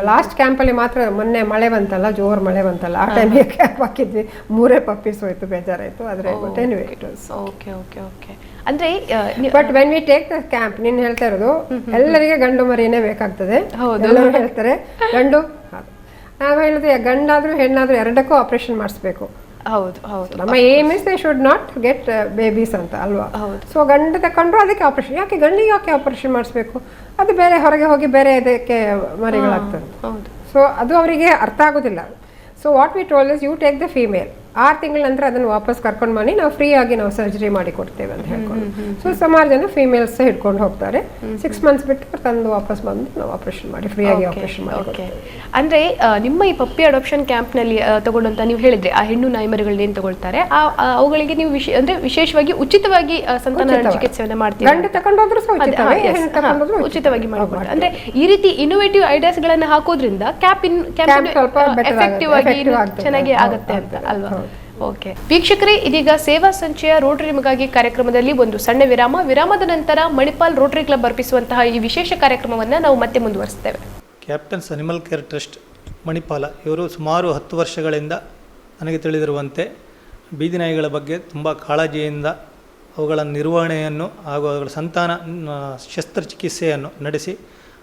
Speaker 2: Last camp ಅಲ್ಲಿ ಮಾತ್ರ ಮೊನ್ನೆ ಮಳೆ ಬಂತಲ್ಲ, ಜೋರ್ ಮಳೆ ಬಂತಲ್ಲ, ಆ ಟೈಮಿಗೆ ಕ್ಯಾಂಪ್ ಹಾಕಿದ್ವಿ, 3 ಪಪ್ಪೀಸ್ ಹೋಯ್ತು, ಬೇಜಾರಾಯ್ತು. ಆದ್ರೆ
Speaker 1: ಓಕೆ ಓಕೆ ಓಕೆ. ಅಂದ್ರೆ
Speaker 2: but when we take the camp, ನೀನ್ ಹೇಳ್ತಾ ಇರೋದು ಎಲ್ಲರಿಗೆ ಗಂಡು ಮರಿನೇ ಬೇಕಾಗ್ತದೆ. ಎಲ್ಲರೂ ಹೇಳ್ತಾರೆ ಗಂಡು, ನಾವು ಹೇಳಿದ್ರೆ ಗಂಡಾದ್ರೂ ಹೆಣ್ಣಾದ್ರೂ ಎರಡಕ್ಕೂ ಆಪರೇಷನ್ ಮಾಡಿಸ್ಬೇಕು.
Speaker 1: ಹೌದು ಹೌದು.
Speaker 2: ನಮ್ಮ aim is they should not get babies ಅಂತ ಅಲ್ವಾ. ಸೊ ಗಂಡು ತಕೊಂಡ್ರು ಅದಕ್ಕೆ ಆಪರೇಷನ್. ಯಾಕೆ ಗಂಡಿಗೆ ಯಾಕೆ ಆಪರೇಷನ್ ಮಾಡಿಸ್ಬೇಕು? ಅದು ಬೇರೆ ಹೊರಗೆ ಹೋಗಿ ಬೇರೆ ಇದಕ್ಕೆ ಮರಿಗಳಾಗ್ತದೆ. ಸೊ ಅದು ಅವರಿಗೆ ಅರ್ಥ ಆಗೋದಿಲ್ಲ. So what we told is you take the female, 6 ತಿಂಗಳ ನಂತರ ಅದನ್ನು ವಾಪಸ್ ಕರ್ಕೊಂಡು ಬನ್ನಿ, ನಾವು ಫ್ರೀ ಆಗಿ ನಾವು ಸರ್ಜರಿ ಮಾಡಿ ಕೊಡ್ತೇವೆ ಅಂತ ಹೇಳ್ಕೊಂಡು. ಸೊ ಸುಮಾರು ಜನ ಫೀಮೇಲ್ಸ್ ಹಿಡ್ಕೊಂಡು ಹೋಗ್ತಾರೆ. 6 months ಬಿಟ್ಟು ತಂದು ವಾಪಸ್ ಬಂದು ನಾವು ಆಪರೇಷನ್ ಮಾಡಿ ಫ್ರೀ ಆಗಿ ಆಪರೇಷನ್ ಮಾಡಿ.
Speaker 1: ಅಂದ್ರೆ ನಿಮ್ಮ ಈ ಪಪ್ಪಿ ಅಡಾಪ್ಷನ್ ಕ್ಯಾಂಪ್ ನಲ್ಲಿ ತಗೊಂಡಂತ ನೀವು ಹೇಳಿದ್ರೆ ಆ ಹೆಣ್ಣು ನಾಯಿಮರಿಗಳನ್ನ ಏನ್ ತಗೊಳ್ತಾರೆ ಅವುಗಳಿಗೆ ನೀವು ಅಂದ್ರೆ ವಿಶೇಷವಾಗಿ ಉಚಿತವಾಗಿ ಸಂತಾನಹರಣ ಚಿಕಿತ್ಸೆಯನ್ನ ಮಾಡ್ತೀವಿ.
Speaker 2: ಗಂಡು ತಗೊಂಡೋದ್ರು
Speaker 1: ಉಚಿತವಾಗಿ ಮಾಡ್ಬೋದು. ಅಂದ್ರೆ ಈ ರೀತಿ ಇನೋವೇಟಿವ್ ಐಡಿಯಾಸ್ ಗಳನ್ನ ಹಾಕೋದ್ರಿಂದ ಕ್ಯಾಂಪ್ ಎಫೆಕ್ಟಿವ್ ಆಗಿ ಚೆನ್ನಾಗಿ ಆಗುತ್ತೆ ಅಂತ ಅಲ್ವಾ. ಓಕೆ ವೀಕ್ಷಕರೇ, ಇದೀಗ ಸೇವಾ ಸಂಚಯ ರೋಟರಿ ನಿಮಗಾಗಿ ಕಾರ್ಯಕ್ರಮದಲ್ಲಿ ಒಂದು ಸಣ್ಣ ವಿರಾಮದ ನಂತರ ಮಣಿಪಾಲ್ ರೋಟರಿ ಕ್ಲಬ್ ಅರ್ಪಿಸುವಂತಹ ಈ ವಿಶೇಷ ಕಾರ್ಯಕ್ರಮವನ್ನು ನಾವು ಮತ್ತೆ ಮುಂದುವರಿಸ್ತೇವೆ.
Speaker 3: Captain's animal care trust Manipal ಇವರು ಸುಮಾರು 10 ವರ್ಷಗಳಿಂದ ನನಗೆ ತಿಳಿದಿರುವಂತೆ ಬೀದಿ ನಾಯಿಗಳ ಬಗ್ಗೆ ತುಂಬ ಕಾಳಜಿಯಿಂದ ಅವುಗಳ ನಿರ್ವಹಣೆಯನ್ನು ಹಾಗೂ ಅವುಗಳ ಸಂತಾನ ಶಸ್ತ್ರಚಿಕಿತ್ಸೆಯನ್ನು ನಡೆಸಿ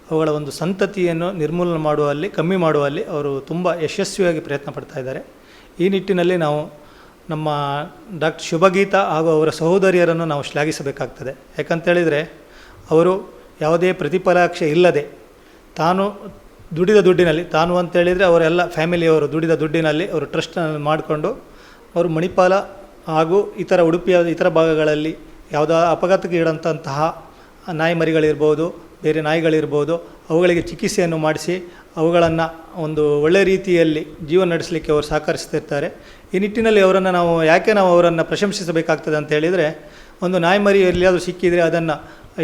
Speaker 3: ಅವುಗಳ ಒಂದು ಸಂತತಿಯನ್ನು ನಿರ್ಮೂಲನೆ ಮಾಡುವಲ್ಲಿ, ಕಮ್ಮಿ ಮಾಡುವಲ್ಲಿ ಅವರು ತುಂಬ ಯಶಸ್ವಿಯಾಗಿ ಪ್ರಯತ್ನ ಪಡ್ತಾ ಇದ್ದಾರೆ. ಈ ನಿಟ್ಟಿನಲ್ಲಿ ನಾವು ನಮ್ಮ ಡಾಕ್ಟರ್ ಶುಭಗೀತಾ ಹಾಗೂ ಅವರ ಸಹೋದರಿಯರನ್ನು ನಾವು ಶ್ಲಾಘಿಸಬೇಕಾಗ್ತದೆ. ಯಾಕಂತೇಳಿದರೆ ಅವರು ಯಾವುದೇ ಪ್ರತಿಫಲಾಪೇಕ್ಷೆ ಇಲ್ಲದೆ ತಾನು ದುಡಿದ ದುಡ್ಡಿನಲ್ಲಿ, ತಾನು ಅಂತೇಳಿದರೆ ಅವರೆಲ್ಲ ಫ್ಯಾಮಿಲಿಯವರು ದುಡಿದ ದುಡ್ಡಿನಲ್ಲಿ ಅವರು ಟ್ರಸ್ಟನ್ನು ಮಾಡಿಕೊಂಡು ಅವರು ಮಣಿಪಾಲ ಹಾಗೂ ಉಡುಪಿಯ ಇತರ ಭಾಗಗಳಲ್ಲಿ ಯಾವುದೋ ಅಪಘಾತಕ್ಕೀಡಂತಹ ನಾಯಿ ಮರಿಗಳಿರ್ಬೋದು, ಬೇರೆ ನಾಯಿಗಳಿರ್ಬೋದು, ಅವುಗಳಿಗೆ ಚಿಕಿತ್ಸೆಯನ್ನು ಮಾಡಿಸಿ ಅವುಗಳನ್ನು ಒಂದು ಒಳ್ಳೆಯ ರೀತಿಯಲ್ಲಿ ಜೀವನ ನಡೆಸಲಿಕ್ಕೆ ಅವರು ಸಹಕರಿಸ್ತಿರ್ತಾರೆ. ಈ ನಿಟ್ಟಿನಲ್ಲಿ ಅವರನ್ನು ನಾವು ಅವರನ್ನು ಪ್ರಶಂಸಿಸಬೇಕಾಗ್ತದೆ ಅಂತ ಹೇಳಿದರೆ, ಒಂದು ನಾಯಿ ಮರಿ ಎಲ್ಲಿಯಾದರೂ ಸಿಕ್ಕಿದರೆ ಅದನ್ನು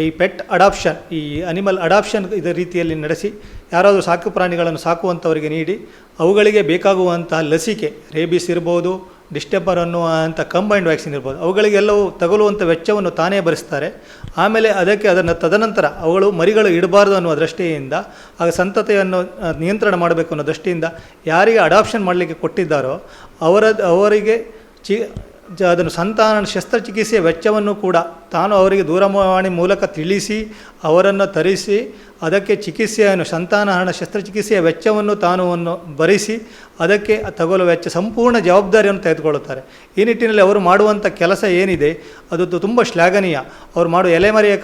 Speaker 3: ಈ ಪೆಟ್ ಅಡಾಪ್ಷನ್, ಈ ಅನಿಮಲ್ ಅಡಾಪ್ಷನ್ ಇದೇ ರೀತಿಯಲ್ಲಿ ನಡೆಸಿ ಯಾರಾದರೂ ಸಾಕು ಪ್ರಾಣಿಗಳನ್ನು ಸಾಕುವಂಥವರಿಗೆ ನೀಡಿ ಅವುಗಳಿಗೆ ಬೇಕಾಗುವಂತಹ ಲಸಿಕೆ, ರೇಬಿಸ್ ಇರ್ಬೋದು, ಡಿಸ್ಟೆಂಪರ್ ಅನ್ನುವಂಥ ಕಂಬೈನ್ಡ್ ವ್ಯಾಕ್ಸಿನ್ ಇರ್ಬೋದು, ಅವುಗಳಿಗೆಲ್ಲವೂ ತಗುಲುವಂಥ ವೆಚ್ಚವನ್ನು ತಾನೇ ಭರಿಸ್ತಾರೆ. ಆಮೇಲೆ ಅದನ್ನು ತದನಂತರ ಮರಿಗಳು ಇಡಬಾರ್ದು ಅನ್ನುವ ದೃಷ್ಟಿಯಿಂದ, ಆಗ ಸಂತತಿಯನ್ನು ನಿಯಂತ್ರಣ ಮಾಡಬೇಕು ಅನ್ನೋ ದೃಷ್ಟಿಯಿಂದ ಯಾರಿಗೆ ಅಡಾಪ್ಷನ್ ಮಾಡಲಿಕ್ಕೆ ಕೊಟ್ಟಿದ್ದಾರೋ ಅವರಿಗೆ ಅದನ್ನು ಸಂತಾನ ಶಸ್ತ್ರಚಿಕಿತ್ಸೆಯ ವೆಚ್ಚವನ್ನು ಕೂಡ ತಾನು ಅವರಿಗೆ ದೂರವಾಣಿ ಮೂಲಕ ತಿಳಿಸಿ ಅವರನ್ನು ತರಿಸಿ ಅದಕ್ಕೆ ಚಿಕಿತ್ಸೆಯನ್ನು, ಸಂತಾನಹರಣ ಶಸ್ತ್ರಚಿಕಿತ್ಸೆಯ ವೆಚ್ಚವನ್ನು ತಾನು ಭರಿಸಿ ಅದಕ್ಕೆ ತಗೊಳ್ಳುವ ವೆಚ್ಚ ಸಂಪೂರ್ಣ ಜವಾಬ್ದಾರಿಯನ್ನು ತೆಗೆದುಕೊಳ್ಳುತ್ತಾರೆ. ಈ ನಿಟ್ಟಿನಲ್ಲಿ ಅವರು ಮಾಡುವಂಥ ಕೆಲಸ ಏನಿದೆ ಅದು ತುಂಬ ಶ್ಲಾಘನೀಯ. ಅವರು ಮಾಡುವ ಎಲೆಮರೆಯ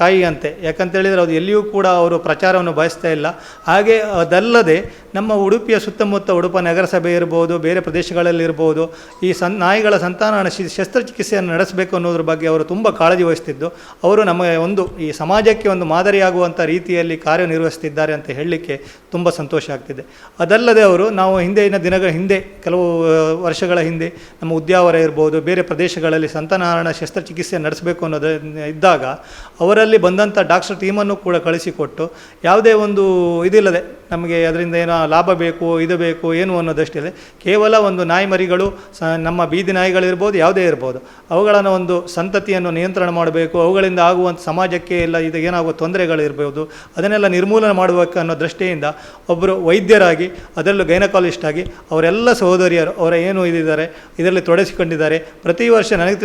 Speaker 3: ಕಾಯಿಯಂತೆ, ಯಾಕಂತೇಳಿದರೆ ಅದು ಎಲ್ಲಿಯೂ ಕೂಡ ಅವರು ಪ್ರಚಾರವನ್ನು ಬಯಸ್ತಾ ಇಲ್ಲ. ಹಾಗೆ ಅದಲ್ಲದೆ ನಮ್ಮ ಉಡುಪಿಯ ಸುತ್ತಮುತ್ತ ಉಡುಪ ನಗರಸಭೆ ಇರ್ಬೋದು, ಬೇರೆ ಪ್ರದೇಶಗಳಲ್ಲಿರ್ಬೋದು, ಈ ನಾಯಿಗಳ ಸಂತಾನಹರಣ ಶಸ್ತ್ರಚಿಕಿತ್ಸೆಯನ್ನು ನಡೆಸಬೇಕು ಅನ್ನೋದ್ರ ಬಗ್ಗೆ ಅವರು ತುಂಬ ಕಾಳಜಿ ವಹಿಸ್ತಿದ್ದು, ಅವರು ನಮ್ಮ ಈ ಸಮಾಜಕ್ಕೆ ಒಂದು ಮಾದರಿಯಾಗುವಂಥ ರೀತಿಯಲ್ಲಿ ಕಾರ್ಯನಿರ್ವಹಿಸ್ತಿದ್ದಾರೆ ಅಂತ ಹೇಳಲಿಕ್ಕೆ ತುಂಬ ಸಂತೋಷ ಆಗ್ತಿದೆ. ಅದಲ್ಲದೆ ನಾವು ದಿನಗಳ ಹಿಂದೆ, ಕೆಲವು ವರ್ಷಗಳ ಹಿಂದೆ ನಮ್ಮ ಉದ್ಯಾವರ ಇರ್ಬೋದು, ಬೇರೆ ಪ್ರದೇಶಗಳಲ್ಲಿ ಸಂತಾನಹರಣ ಶಸ್ತ್ರಚಿಕಿತ್ಸೆ ನಡೆಸಬೇಕು ಅನ್ನೋದು ಇದ್ದಾಗ ಅವರಲ್ಲಿ ಬಂದಂಥ ಡಾಕ್ಟರ್ ಟೀಮನ್ನು ಕೂಡ ಕಳಿಸಿಕೊಟ್ಟು ಯಾವುದೇ ಒಂದು ಇದಿಲ್ಲದೆ ನಮಗೆ ಅದರಿಂದ ಏನೋ ಲಾಭ ಬೇಕು, ಇದು ಬೇಕು ಏನು ಅನ್ನೋದಷ್ಟಿದೆ, ಕೇವಲ ಒಂದು ನಾಯಿ ಮರಿಗಳು ನಮ್ಮ ಬೀದಿ ನಾಯಿಗಳಿರ್ಬೋದು, ಯಾವುದೇ ಇರ್ಬೋದು, ಅವುಗಳನ್ನು ಒಂದು ಸಂತತಿಯನ್ನು ನಿಯಂತ್ರಣ ಮಾಡಬೇಕು, ಅವುಗಳಿಂದ ಆಗುವಂಥ ಸಮಾಜಕ್ಕೆ ಎಲ್ಲ ಇದು ಏನಾಗುವ ತೊಂದರೆಗಳಿರ್ಬೋದು ಅದನ್ನೆಲ್ಲ ನಿರ್ಮೂಲನೆ ಮಾಡಬೇಕು ಅನ್ನೋ ದೃಷ್ಟಿಯಿಂದ ಒಬ್ಬರು ವೈದ್ಯರಾಗಿ, ಅದರಲ್ಲೂ ಗೈನಕಾಲಜಿಸ್ಟ್ ಆಗಿ ಅವರೆಲ್ಲ ಸಹೋದರಿಯರು ಅವರ ಏನು ಇದಿದ್ದಾರೆ ಇದರಲ್ಲಿ ತೊಡಗಿಸಿಕೊಂಡಿದ್ದಾರೆ. ಪ್ರತಿ ವರ್ಷ ನನಗೆ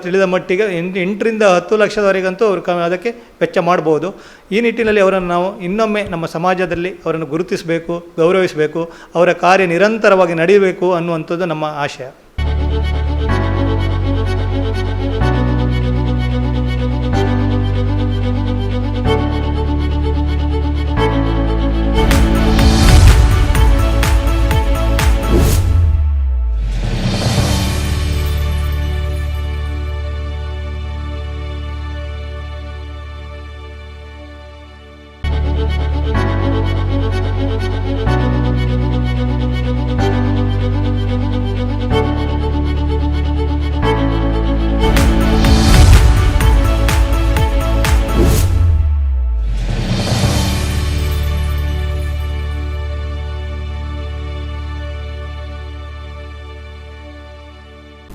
Speaker 3: ತಿಳಿದ ಮಟ್ಟಿಗೆ 8ರಿಂದ 10 ಲಕ್ಷದವರೆಗಂತೂ ಅವರು ಅದಕ್ಕೆ ವೆಚ್ಚ ಮಾಡ್ಬೋದು. ಈ ನಿಟ್ಟಿನಲ್ಲಿ ಅವರನ್ನು ನಾವು ಇನ್ನೊಮ್ಮೆ ನಮ್ಮ ಸಮಾಜದಲ್ಲಿ ಅವರನ್ನು ಗುರುತಿಸಬೇಕು, ಗೌರವಿಸಬೇಕು, ಅವರ ಕಾರ್ಯ ನಿರಂತರವಾಗಿ ನಡೆಯಬೇಕು ಅನ್ನುವಂಥದ್ದು ನಮ್ಮ ಆಶಯ.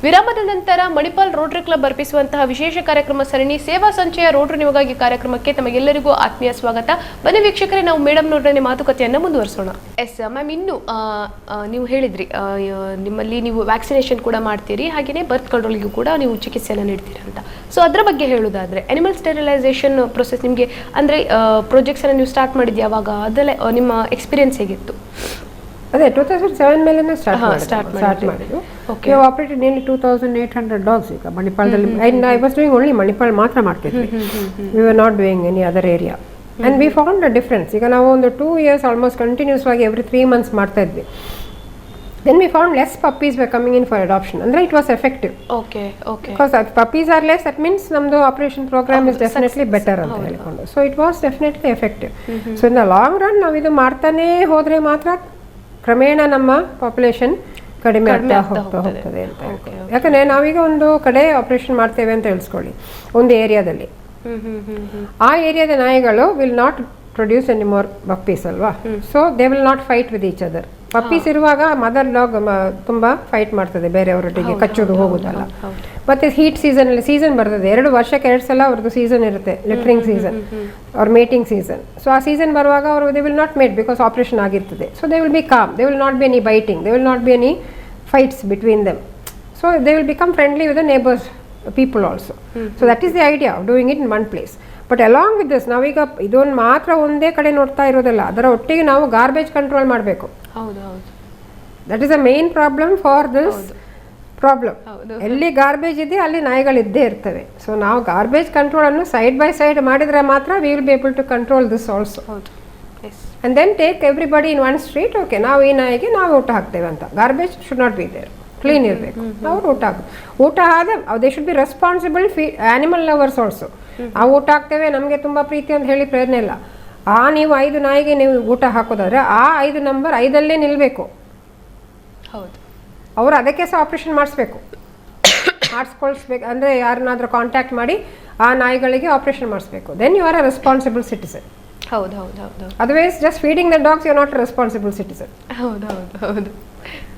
Speaker 1: ವಿರಾಮದ ನಂತರ ಮಣಿಪಾಲ್ ರೋಟರಿ ಕ್ಲಬ್ ಅರ್ಪಿಸುವಂತಹ ವಿಶೇಷ ಕಾರ್ಯಕ್ರಮ ಸರಣಿ ಸೇವಾ ಸಂಚಯ ರೋಟರಿ ನಿಮಗಾಗಿ ಕಾರ್ಯಕ್ರಮಕ್ಕೆ ತಮಗೆಲ್ಲರಿಗೂ ಆತ್ಮೀಯ ಸ್ವಾಗತ. ಬನ್ನಿ ವೀಕ್ಷಕರೇ, ನಾವು ಮೇಡಮ್ ನೋಡ್ರೆ ಮಾತುಕತೆಯನ್ನು ಮುಂದುವರಿಸೋಣ. ಎಸ್ ಮ್ಯಾಮ್, ಇನ್ನು ನೀವು ಹೇಳಿದ್ರಿ ನಿಮ್ಮಲ್ಲಿ ನೀವು ವ್ಯಾಕ್ಸಿನೇಷನ್ ಕೂಡ ಮಾಡ್ತೀರಿ, ಹಾಗೆಯೇ ಬರ್ತ್ ಕಂಟ್ರೋಲ್ಗೂ ಕೂಡ ನೀವು ಚಿಕಿತ್ಸೆಯನ್ನು ನೀಡ್ತೀರಿ ಅಂತ. ಸೊ ಅದರ ಬಗ್ಗೆ ಹೇಳೋದಾದ್ರೆ ಅನಿಮಲ್ ಸ್ಟೆರಿಲೈಸೇಷನ್ ಪ್ರೊಸೆಸ್ ನಿಮಗೆ ಅಂದರೆ ಪ್ರಾಜೆಕ್ಟ್ಸನ್ನು ನೀವು ಸ್ಟಾರ್ಟ್ ಮಾಡಿದ್ಯಾ ಅವಾಗ, ಅದೆಲ್ಲ ನಿಮ್ಮ ಎಕ್ಸ್ಪೀರಿಯನ್ಸ್ ಹೇಗಿತ್ತು?
Speaker 2: ಅದೇ 2007 ಮೇಲೆ ಸ್ಟಾರ್ಟ್ ಮಾಡಿದ್ದು.
Speaker 1: Okay.
Speaker 2: ಆಪರೇಟೆಡ್ ನಿಯರ್ಲಿ 2800 ಡಾಗ್ಸ್ ಈಗ ಮಣಿಪಾಲದಲ್ಲಿ. And I was doing only Manipal ಮಾತ್ರ ಮಾಡ್ತಿದ್ವಿ. We were not doing any other area. And we found a difference. ಈಗ ನಾವು ಒಂದು 2 years ಆಲ್ಮೋಸ್ಟ್ ಕಂಟಿನ್ಯೂಸ್ ಆಗಿ ಎವ್ರಿ 3 months ಮಾಡ್ತಾ ಇದ್ವಿ. Then we found less puppies were coming in for adoption. ಅಂದರೆ it was effective.
Speaker 1: Okay okay.
Speaker 2: Because puppies are less, that means ನಮ್ಮದು operation programme is definitely better ಅಂತ ಹೇಳಿಕೊಂಡು. So it was definitely effective. So in the long run ನಾವು ಇದು ಮಾಡ್ತಾನೇ ಹೋದರೆ ಮಾತ್ರ ಕ್ರಮೇಣ ನಮ್ಮ ಪಾಪ್ಯುಲೇಷನ್ ಕಡಿಮೆ ಆಗ್ತಾ ಹೋಗ್ತದೆ ಅಂತ ಹೇಳ್ಕೊಂಡು. ಯಾಕಂದರೆ ನಾವೀಗ ಒಂದು ಕಡೆ ಆಪರೇಷನ್ ಮಾಡ್ತೇವೆ ಅಂತ ಹೇಳ್ಸ್ಕೊಳ್ಳಿ, ಒಂದು ಏರಿಯಾದಲ್ಲಿ. ಆ ಏರಿಯಾದ ನಾಯಿಗಳು will not produce any more puppies ಅಲ್ವಾ. So they will not fight with each other. Puppies ಇರುವಾಗ ಮದರ್ ಡಾಗ್ ತುಂಬ ಫೈಟ್ ಮಾಡ್ತದೆ ಬೇರೆಯವರೊಟ್ಟಿಗೆ, ಕಚ್ಚೋದು ಹೋಗೋದಲ್ಲ. ಮತ್ತು ಹೀಟ್ ಸೀಸನಲ್ಲಿ ಸೀಸನ್ ಬರ್ತದೆ, 2 ವರ್ಷಕ್ಕೆ 2 ಸಲ ಅವ್ರದ್ದು ಸೀಸನ್ ಇರುತ್ತೆ, ಲಿಟ್ರಿಂಗ್ ಸೀಸನ್ ಅವ್ರ ಮೇಟಿಂಗ್ ಸೀಸನ್. ಸೊ ಆ ಸೀಸನ್ ಬರುವಾಗ ಅವರು they will not mate because operation ಆಗಿರ್ತದೆ. So they will be calm, they will not be any biting, they will not be any fights between them. So they will become friendly with the neighbours people also. So that is the idea of doing it in one place. But along with this ನಾವೀಗ ಇದೊಂದು ಮಾತ್ರ ಒಂದೇ ಕಡೆ ನೋಡ್ತಾ ಇರೋದಿಲ್ಲ, ಅದರ ಒಟ್ಟಿಗೆ ನಾವು ಗಾರ್ಬೇಜ್ ಕಂಟ್ರೋಲ್ ಮಾಡಬೇಕು.
Speaker 1: ಹೌದು ಹೌದು.
Speaker 2: That is a main problem for this problem. ಎಲ್ಲಿ ಗಾರ್ಬೇಜ್ ಇದೆ ಅಲ್ಲಿ ನಾಯಿಗಳಿದ್ದೇ ಇರ್ತವೆ. ಸೊ ನಾವು ಗಾರ್ಬೇಜ್ ಕಂಟ್ರೋಲನ್ನು ಸೈಡ್ ಬೈ ಸೈಡ್ ಮಾಡಿದರೆ ಮಾತ್ರ we will be able to control this also. And then take everybody in one street. Okay, ನಾವು ಈ ನಾಯಿಗೆ ನಾವು ಊಟ ಹಾಕ್ತೇವೆ ಅಂತ. Garbage should not be there, clean ಇರಬೇಕು. ಅವ್ರು ಊಟ ಹಾಕೋದು, ಊಟ ಆದ they should be responsible animal lovers also. ಆ ಊಟ ಹಾಕ್ತೇವೆ ನಮಗೆ ತುಂಬ ಪ್ರೀತಿ ಅಂತ ಹೇಳಿ ಪ್ರಯೋಜನ ಇಲ್ಲ. ನೀವು 5 ನಾಯಿಗೆ ನೀವು ಊಟ ಹಾಕೋದಾದ್ರೆ ಆ 5 ನಂಬರ್ 5ಅಲ್ಲೇ ನಿಲ್ಲಬೇಕು.
Speaker 1: ಹೌದು,
Speaker 2: ಅವರು ಅದಕ್ಕೆ ಸಹ ಆಪರೇಷನ್ ಮಾಡಿಸ್ಕೊಳ್ಸ್ಬೇಕು. ಅಂದರೆ ಯಾರನ್ನಾದ್ರೂ ಕಾಂಟ್ಯಾಕ್ಟ್ ಮಾಡಿ ಆ ನಾಯಿಗಳಿಗೆ ಆಪರೇಷನ್ ಮಾಡಿಸ್ಬೇಕು. Then you are a responsible citizen.
Speaker 1: ಹೌದು ಹೌದು ಹೌದು.
Speaker 2: Otherwise just feeding the dogs you are not a responsible citizen.
Speaker 1: ಹೌದು ಹೌದು ಹೌದು.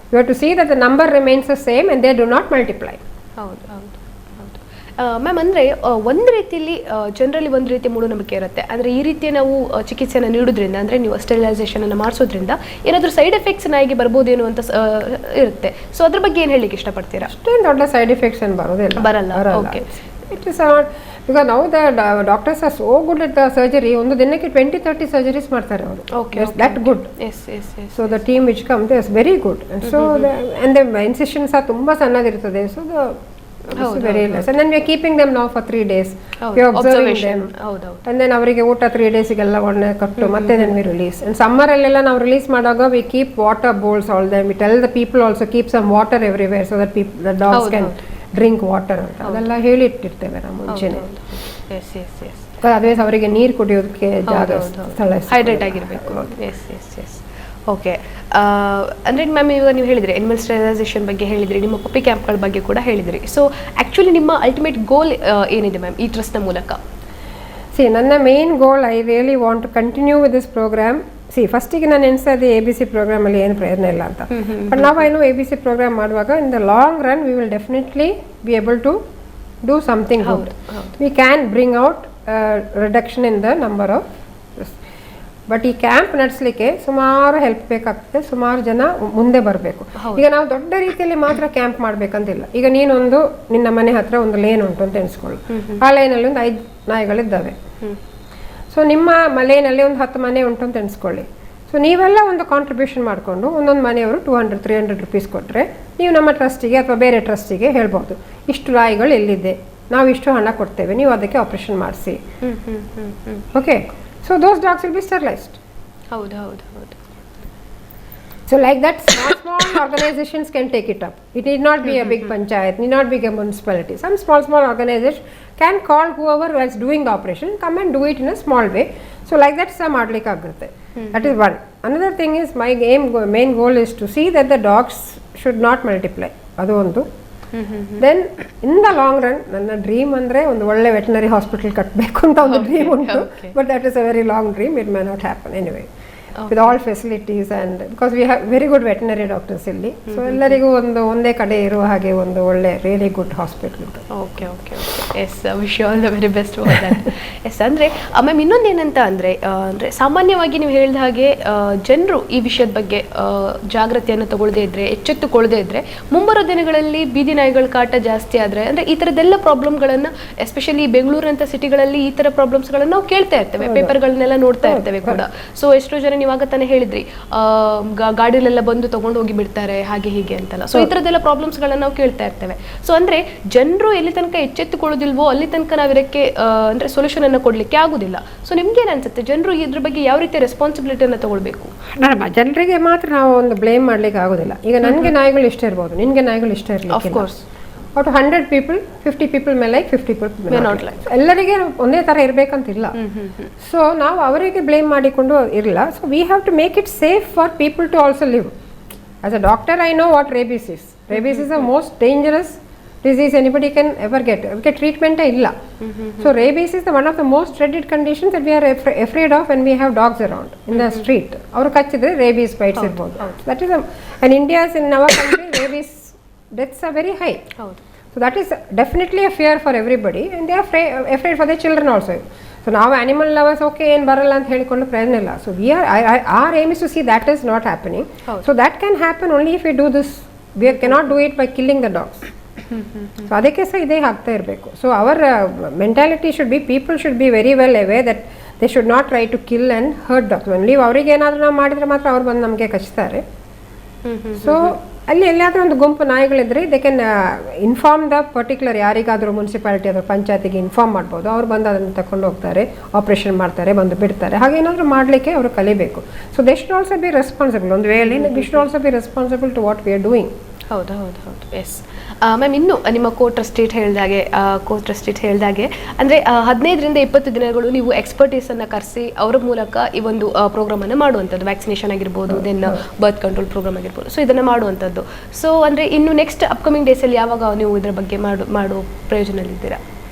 Speaker 2: You have to see that the number remains the same and they do not multiply.
Speaker 1: ಹೌದು ಹೌದು ಹೌದು. Ma'am, ಅಂದರೆ ಒಂದು ರೀತಿಯಲ್ಲಿ ಜನರಲ್ಲಿ ಒಂದು ರೀತಿಯ ಮೂಢನಂಬಿಕೆ ಇರುತ್ತೆ. ಅಂದರೆ ಈ ರೀತಿಯ ನಾವು ಚಿಕಿತ್ಸೆಯನ್ನು ನೀಡೋದ್ರಿಂದ, ಅಂದರೆ ನೀವು ಸ್ಟೆರಿಲೈಸೇಷನನ್ನು ಮಾಡಿಸೋದ್ರಿಂದ ಏನಾದರೂ ಸೈಡ್ ಎಫೆಕ್ಟ್ಸ್ ನಾಯಿಗೆ ಬರ್ಬೋದೇನೋ ಅಂತ ಇರುತ್ತೆ. ಸೊ ಅದ್ರ ಬಗ್ಗೆ ಏನು ಹೇಳಲಿಕ್ಕೆ ಇಷ್ಟಪಡ್ತೀರಾ?
Speaker 2: ಅಷ್ಟೇನು ದೊಡ್ಡ ಸೈಡ್ ಎಫೆಕ್ಟ್ಸ್ ಏನು ಬರಲ್ಲ. Okay, it is because now the doctors are so good at the surgery. ಒಂದು ದಿನಕ್ಕೆ 20-30 ಸರ್ಜರೀಸ್ ಮಾಡ್ತಾರೆ ಅವರು.
Speaker 1: Okay,
Speaker 2: that good. So the team which come they is very good. So and the incisions ಸಹ ತುಂಬ ಸಣ್ಣದಿರ್ತದೆ. So the very less. And then we are keeping them now for 3 days. We are observing them. And then ಅವರಿಗೆ ಊಟ 3 daysಗೆಲ್ಲ ಒಳ್ಳೆ ಕೊಟ್ಟು ಮತ್ತೆ then we release. And summer ಅಲ್ಲೆಲ್ಲ ನಾವು ರಿಲೀಸ್ ಮಾಡುವಾಗ we keep water bowls all them. We tell the people also keep some water everywhere so that the dogs can drink water ಅಂತ ಅದೆಲ್ಲ ಹೇಳಿಟ್ಟಿರ್ತೇವೆ ನಾವು ಮುಂಚೆನೆ. ಅದರ್ವೈಸ್ ಅವರಿಗೆ ನೀರು ಕುಡಿಯೋದಕ್ಕೆ ಜಾಗ ಸ್ಥಳ
Speaker 1: ಹೈಡ್ರೇಟ್ ಆಗಿರಬೇಕು. ಓಕೆ, ಅಂದರೆ ಮ್ಯಾಮ್ ಇವಾಗ ನೀವು ಹೇಳಿದ್ರಿ ಅನಿಮಲ್ ಸ್ಟೆರಿಲೈಸೇಷನ್ ಬಗ್ಗೆ ಹೇಳಿದ್ರಿ, ನಿಮ್ಮ ಪಪ್ಪಿ ಕ್ಯಾಂಪ್ಗಳ ಬಗ್ಗೆ ಕೂಡ ಹೇಳಿದ್ರಿ. ಸೊ ಆ್ಯಕ್ಚುಲಿ ನಿಮ್ಮ ಅಲ್ಟಿಮೇಟ್ ಗೋಲ್ ಏನಿದೆ ಮ್ಯಾಮ್ ಈ ಟ್ರಸ್ಟ್ನ ಮೂಲಕ?
Speaker 2: ನನ್ನ main goal, I really want to continue with this program. ಫಸ್ಟಿಗೆ ನಾನು ಎಣಿಸ್ತಾ ಇದ್ದೆ ABC ಪ್ರೋಗ್ರಾಮಲ್ಲಿ ಏನು ಪ್ರಯೋಜನ ಇಲ್ಲ ಅಂತ. ಬಟ್ ನಾವು ಏನು ABC ಪ್ರೋಗ್ರಾಮ್ ಮಾಡುವಾಗ in the long run we will definitely be able to do something good. We can bring out reduction in the number of. But ಈ ಕ್ಯಾಂಪ್ ನಡೆಸಲಿಕ್ಕೆ ಸುಮಾರು ಹೆಲ್ಪ್ ಬೇಕಾಗ್ತದೆ, ಸುಮಾರು ಜನ ಮುಂದೆ ಬರಬೇಕು. ಈಗ ನಾವು ದೊಡ್ಡ ರೀತಿಯಲ್ಲಿ ಮಾತ್ರ ಕ್ಯಾಂಪ್ ಮಾಡಬೇಕಂತಿಲ್ಲ. ಈಗ ನೀನೊಂದು ನಿನ್ನ ಮನೆ ಹತ್ರ ಒಂದು ಲೇನ್ ಉಂಟು ಅಂತ ಎಣಿಸ್ಕೊಳ್ಳು. ಆ ಲೈನಲ್ಲಿ ಒಂದು 5 ನಾಯಿಗಳಿದ್ದಾವೆ. ಸೊ ನಿಮ್ಮ ಲೇನಲ್ಲಿ ಒಂದು 10 ಮನೆ ಉಂಟು ಅಂತ ಎಣಿಸ್ಕೊಳ್ಳಿ. ಸೊ ನೀವೆಲ್ಲ ಒಂದು ಕಾಂಟ್ರಿಬ್ಯೂಷನ್ ಮಾಡಿಕೊಂಡು ಒಂದೊಂದು ಮನೆಯವರು 200-300 ರೂಪೀಸ್ ಕೊಟ್ಟರೆ ನೀವು ನಮ್ಮ ಟ್ರಸ್ಟಿಗೆ ಅಥವಾ ಬೇರೆ ಟ್ರಸ್ಟಿಗೆ ಹೇಳ್ಬೋದು, ಇಷ್ಟು ನಾಯಿಗಳು ಎಲ್ಲಿದೆ, ನಾವು ಇಷ್ಟು ಹಣ ಕೊಡ್ತೇವೆ, ನೀವು ಅದಕ್ಕೆ ಆಪರೇಷನ್ ಮಾಡಿಸಿ. Okay, so those dogs will be sterilized.
Speaker 1: ಹೌದು ಹೌದು ಹೌದು.
Speaker 2: So like that, small organizations can take it up. It need not be a big panchayat, need not be a municipality. Some small organization can call whoever is doing the operation, come and do it in a small way. So like that, some ಮಾಡ್ಲಿಕ್ಕೆ ಆಗುತ್ತೆ. That is one. Another thing is my main goal is to see that the dogs should not multiply. ಅದು ಒಂದು. Then in the long run ನನ್ನ dream ಅಂದರೆ ಒಂದು ಒಳ್ಳೆ veterinary hospital ಕಟ್ಟಬೇಕು ಅಂತ ಒಂದು ಡ್ರೀಮ್ ಉಂಟು. But that is a very long dream. It may not happen anyway. With all facilities and because we have very good veterinary doctors ಇಲ್ಲಿ. So ಎಲ್ಲರಿಗೂ ಒಂದೇ ಕಡೆ ಇರುವ ಹಾಗೆ ಒಂದು ಒಳ್ಳೆ really good hospital.
Speaker 1: Okay okay okay yes wish you all the very best for that. Yes ಅಂದರೆ ma'am ಇನ್ನೊಂದು ಏನಂತ ಅಂದರೆ ಸಾಮಾನ್ಯವಾಗಿ ನೀವು ಹೇಳಿದ ಹಾಗೆ ಜನರು ಈ ವಿಷಯದ ಬಗ್ಗೆ ಜಾಗೃತಿಯನ್ನು ತಗೊಳ್ಳದೇ ಇದ್ದರೆ, ಎಚ್ಚೆತ್ತುಕೊಳ್ಳದೇ ಇದ್ದರೆ, ಮುಂಬರೋ ದಿನಗಳಲ್ಲಿ ಬೀದಿ ನಾಯಿಗಳ ಕಾಟ ಜಾಸ್ತಿ ಆದರೆ ಅಂದರೆ ಈ ಥರದ್ದೆಲ್ಲ ಪ್ರಾಬ್ಲಮ್ಗಳನ್ನು ಎಸ್ಪೆಷಲಿ ಬೆಂಗಳೂರಂಥ ಸಿಟಿಗಳಲ್ಲಿ ಈ ಥರ ಪ್ರಾಬ್ಲಮ್ಸ್ಗಳನ್ನು ನಾವು ಕೇಳ್ತಾ ಇರ್ತೇವೆ, ಪೇಪರ್ಗಳನ್ನೆಲ್ಲ ನೋಡ್ತಾ ಇರ್ತೇವೆ ಕೂಡ. ಸೊ ಎಷ್ಟೋ ಜನ ನೀವಾಗ ತಾನೇ ಹೇಳಿದ್ರಿ ಗಾಡಿಲೆಲ್ಲ ಬಂದು ತೊಗೊಂಡು ಹೋಗಿ ಬಿಡ್ತಾರೆ ಹಾಗೆ ಹೀಗೆ ಅಂತಲ್ಲ. ಸೊ ಈ ಥರದ್ದೆಲ್ಲ ಪ್ರಾಬ್ಲಮ್ಸ್ಗಳನ್ನು ನಾವು ಕೇಳ್ತಾ ಇರ್ತೇವೆ. ಸೊ ಅಂದರೆ ಜನರು ಎಲ್ಲಿ ತನಕ ಎಚ್ಚೆತ್ತುಕೊಳ್ಳೋದಿಲ್ವೋ ಅಲ್ಲಿ ತನಕ ನಾವು ಇದಕ್ಕೆ ಅಂದರೆ ಸೊಲ್ಯೂಷನ್ ಅನ್ನು ಕೊಡಲಿಕ್ಕೆ ಆಗೋದಿಲ್ಲ. ಸೊ ನಿಮ್ಗೇನು ಅನ್ಸುತ್ತೆ, ಜನರು ಇದ್ರ ಬಗ್ಗೆ ಯಾವ ರೀತಿ ರೆಸ್ಪಾನ್ಸಿಬಿಲಿಟಿಯನ್ನು ತಗೊಳ್ಬೇಕು?
Speaker 2: ಜನರಿಗೆ ಮಾತ್ರ ನಾವು ಒಂದು ಬ್ಲೇಮ್ ಮಾಡ್ಲಿಕ್ಕೆ ಆಗೋದಿಲ್ಲ. ಈಗ ನನಗೆ ನಾಯಿಗಳು ಇಷ್ಟ ಇರ್ಬೋದು, ನಿನ್ಗೆ ನಾಯಿಗಳು ಇಷ್ಟ ಇರಲಿಲ್ಲ.
Speaker 1: Of course
Speaker 2: out 100 people 50 people ಮೇಲೆ 50 ಪೀಪಲ್ ನಾಟ್ ಲೈಕ್. ಎಲ್ಲರಿಗೆ ಒಂದೇ ಥರ ಇರಬೇಕಂತಿಲ್ಲ. ಸೊ ನಾವು ಅವರಿಗೆ ಬ್ಲೇಮ್ ಮಾಡಿಕೊಂಡು ಇರಲ್ಲ. So we have to make it safe for people to also live. As a doctor I know what rabies is. Rabies is the most dangerous disease anybody can ever get. Okay, treatment illa. So rabies is one of the most dreaded conditions that we are afraid of when we have dogs around in the street. Avaru kachidre rabies bites irbodu. That is and India's in our country rabies deaths are very high. So that is definitely a fear for everybody, and they are afraid for their children also. So now animal lovers okay ಏನು ಬರಲ್ಲ ಅಂತ ಹೇಳಿಕೊಂಡು ಪ್ರಯೋಜನ ಇಲ್ಲ. So we are our aim is to see that is not happening. So that can happen only if we do this. We cannot do it by killing the dogs. So ಅದಕ್ಕೆ ಸಹ ಇದೇ ಆಗ್ತಾ ಇರಬೇಕು. So our mentality should be, people should be very well aware that they should not try to kill and hurt dogs. Only ಅವ್ರಿಗೆ ಏನಾದರೂ ನಾವು ಮಾಡಿದರೆ ಮಾತ್ರ ಅವ್ರು ಬಂದು ನಮಗೆ ಕಚ್ತಾರೆ. ಸೊ ಅಲ್ಲಿ ಎಲ್ಲಾದರೂ ಒಂದು ಗುಂಪು ನಾಯಿಗಳಿದ್ರೆ they can inform the particular, ಯಾರಿಗಾದರೂ ಮುನ್ಸಿಪಾಲಿಟಿ ಅಥವಾ ಪಂಚಾಯತಿಗೆ ಇನ್ಫಾರ್ಮ್ ಮಾಡ್ಬೋದು. ಅವ್ರು ಬಂದು ಅದನ್ನು ತಗೊಂಡು ಹೋಗ್ತಾರೆ, ಆಪ್ರೇಷನ್ ಮಾಡ್ತಾರೆ, ಬಂದು ಬಿಡ್ತಾರೆ. ಹಾಗೇನಾದರೂ ಮಾಡಲಿಕ್ಕೆ ಅವರು ಕಲಿಬೇಕು. So they should also be responsible. ಒಂದು ವೇಳೆ we should also be responsible to what we are doing.
Speaker 1: ಹೌದು ಹೌದು ಹೌದು ಎಸ್ ಮ್ಯಾಮ್. ಇನ್ನು ನಿಮ್ಮ ಕೋ-ಟ್ರಸ್ಟೀಟ್ ಹೇಳಿದಾಗೆ ಅಂದರೆ 15ರಿಂದ 20 ದಿನಗಳು ನೀವು ಎಕ್ಸ್ಪರ್ಟೀಸನ್ನು ಕರೆಸಿ ಅವರ ಮೂಲಕ ಈ ಒಂದು ಪ್ರೋಗ್ರಾಮನ್ನು ಮಾಡುವಂಥದ್ದು, ವ್ಯಾಕ್ಸಿನೇಷನ್ ಆಗಿರ್ಬೋದು, ದೆನ್ ಬರ್ತ್ ಕಂಟ್ರೋಲ್ ಪ್ರೋಗ್ರಾಮ್ ಆಗಿರ್ಬೋದು. ಸೊ ಇದನ್ನು ಮಾಡುವಂಥದ್ದು. ಸೊ ಅಂದರೆ ಇನ್ನು ನೆಕ್ಸ್ಟ್ ಅಪ್ಕಮಿಂಗ್ ಡೇಸಲ್ಲಿ ಯಾವಾಗ ನೀವು ಇದರ ಬಗ್ಗೆ ಮಾಡೋ ಪ್ರಯೋಜನದಲ್ಲಿದ್ದೀರಾ?